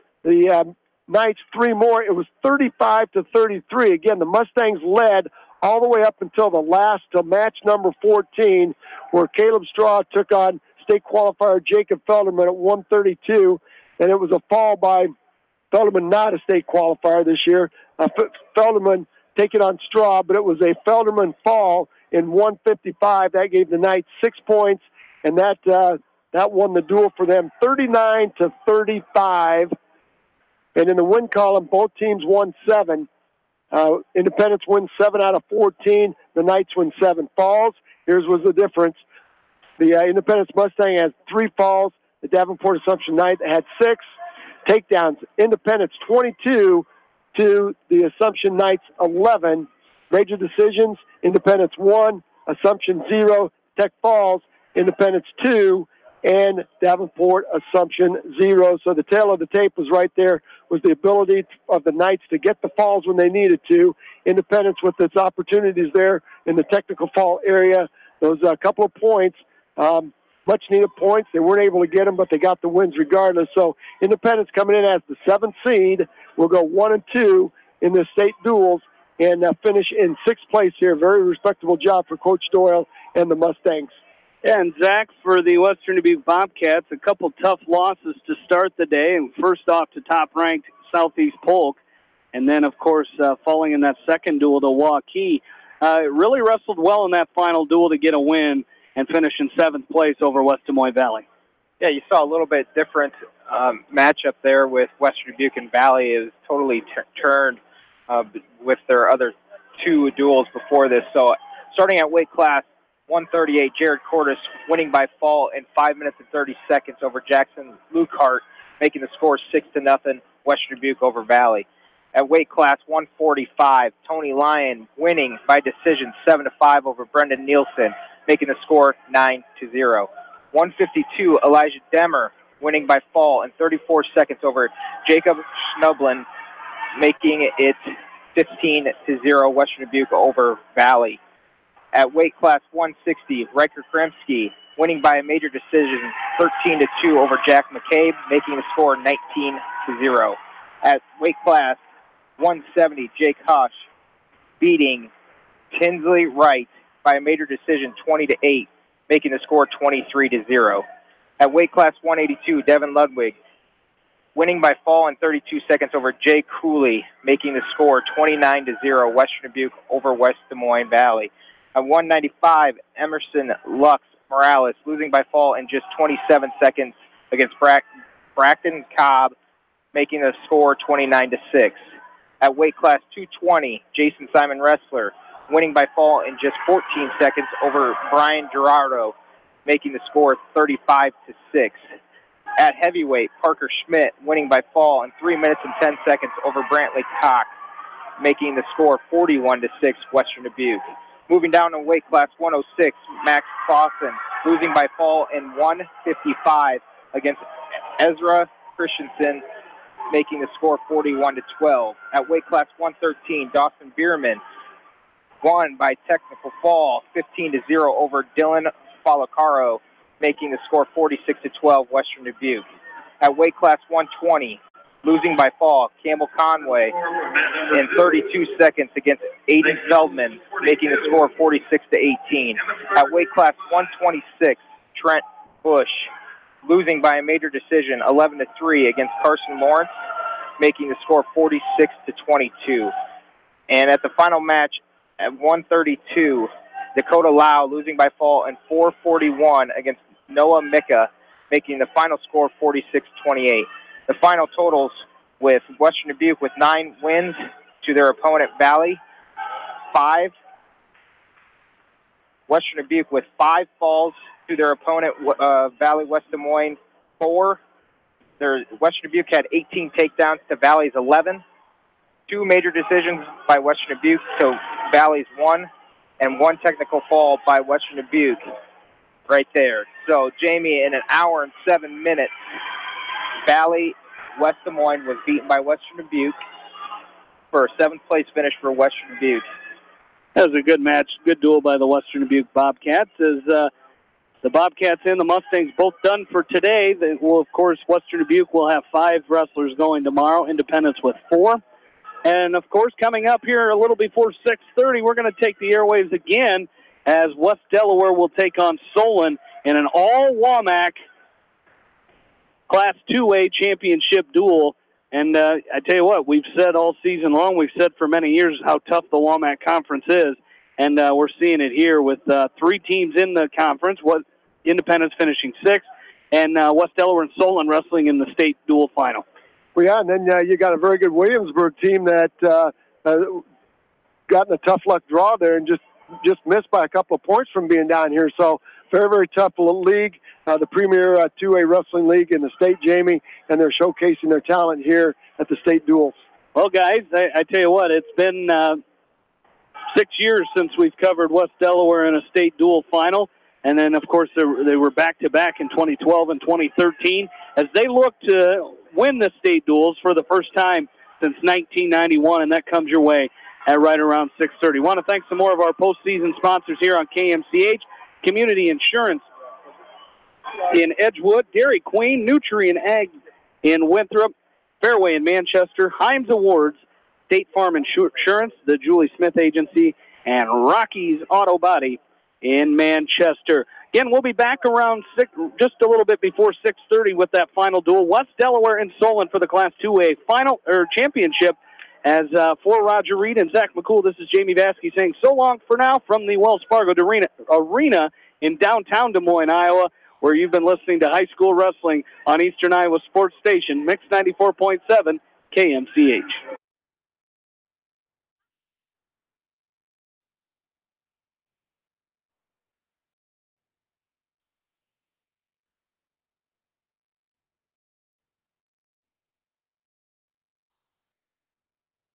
Knights 3 more. It was 35-33. Again, the Mustangs led all the way up until the last match number 14, where Caleb Straw took on state qualifier Jacob Felderman at 132. And it was a fall by Felderman, not a state qualifier this year. Felderman taking on Straw, but it was a Felderman fall in 155. That gave the Knights 6 points, and that won the duel for them, 39-35. And in the win column, both teams won 7. Independence wins 7 out of 14. The Knights win 7 falls. Here's was the difference. The Independence Mustang has 3 falls. The Davenport Assumption Knight had 6 takedowns. Independence 22 to the Assumption Knights 11. Major decisions, Independence 1, Assumption 0, Tech Falls, Independence 2, and Davenport Assumption 0. So the tail of the tape was right there, was the ability of the Knights to get the falls when they needed to. Independence with its opportunities there in the technical fall area. Those couple of points, much needed points. They weren't able to get them, but they got the wins regardless. So Independence coming in as the 7th seed will go 1-2 in the state duels and finish in 6th place here. Very respectable job for Coach Doyle and the Mustangs. Yeah, and Zach, for the Western Dubuque Bobcats, a couple tough losses to start the day. And first off to top-ranked Southeast Polk, and then, of course, falling in that second duel to Waukee. Really wrestled well in that final duel to get a win and finish in 7th place over West Des Moines Valley. Yeah, you saw a little bit different matchup there with Western Dubuque and Valley. It was totally turned with their other 2 duels before this. So starting at weight class 138, Jared Cordes winning by fall in 5 minutes and 30 seconds over Jackson Lukehart, making the score 6-0, Western Dubuque over Valley. At weight class 145, Tony Lyon winning by decision 7-5 over Brendan Nielsen, making the score 9-0. 152, Elijah Demmer winning by fall in 34 seconds over Jacob Schnublin, making it 15-0, Western Dubuque over Valley. At weight class 160, Riker Kremski winning by a major decision 13-2 over Jack McCabe, making the score 19-0. At weight class 170, Jake Hush beating Tinsley Wright by a major decision 20-8, making the score 23-0. At weight class 182, Devin Ludwig winning by fall in 32 seconds over Jay Cooley, making the score 29-0, Western Dubuque over West Des Moines Valley. At 195, Emerson Lux Morales losing by fall in just 27 seconds against Bracken Cobb, making the score 29-6. At weight class 220, Jason Simon Wrestler winning by fall in just 14 seconds over Brian Gerardo, making the score 35-6. At heavyweight, Parker Schmidt winning by fall in 3 minutes and 10 seconds over Brantley Cox, making the score 41-6, Western Dubuque. Moving down to weight class 106, Max Clausen losing by fall in 155 against Ezra Christensen, making the score 41-12. At weight class 113, Dawson Bierman won by technical fall 15-0 over Dylan Falacaro, making the score 46-12, Western Dubuque. At weight class 120, losing by fall, Campbell Conway in 32 seconds against Aiden Feldman, making the score 46-18. At weight class 126, Trent Bush losing by a major decision 11-3 against Carson Lawrence, making the score 46-22. And at the final match at 132, Dakota Lau losing by fall in 4:41 against Noah Micka, making the final score 46-28. The final totals with Western Dubuque with 9 wins to their opponent Valley 5. Western Dubuque with 5 falls to their opponent Valley West Des Moines 4. Western Dubuque had 18 takedowns to Valley's 11. 2 major decisions by Western Dubuque to Valley's 1, and 1 technical fall by Western Dubuque right there. So, Jamie, in an hour and 7 minutes, Valley West Des Moines was beaten by Western Dubuque for a 7th place finish for Western Dubuque. That was a good match, good duel by the Western Dubuque Bobcats. As the Bobcats and the Mustangs both done for today. Of course, Western Dubuque will have 5 wrestlers going tomorrow, Independence with 4. And, of course, coming up here a little before 6:30, we're going to take the airwaves again as West Delaware will take on Solon in an all-WAMAC Class 2A championship duel. And I tell you what, we've said all season long, we've said for many years how tough the WAMAC conference is. And we're seeing it here with 3 teams in the conference, Independence finishing 6th, and West Delaware and Solon wrestling in the state dual final. Well, yeah, and then you got a very good Williamsburg team that got in a tough luck draw there and just missed by a couple of points from being down here. So very, very tough league, the premier 2A wrestling league in the state, Jamie, and they're showcasing their talent here at the state duels. Well, guys, I tell you what, it's been 6 years since we've covered West Delaware in a state dual final. And then, of course, they were back-to-back in 2012 and 2013 as they look to win the state duels for the first time since 1991, and that comes your way at right around 6:30. Want to thank some more of our postseason sponsors here on KMCH, Community Insurance in Edgewood, Dairy Queen, Nutrient Ag in Winthrop, Fairway in Manchester, Himes Awards, State Farm Insurance, the Julie Smith Agency, and Rocky's Auto Body in Manchester. Again, we'll be back around just a little bit before 6:30 with that final duel. West Delaware and Solon for the Class 2A final championship. As for Roger Reed and Zach McCool, this is Jamie Vasky saying so long for now from the Wells Fargo Arena in downtown Des Moines, Iowa, where you've been listening to high school wrestling on Eastern Iowa Sports Station, Mix 94.7 KMCH.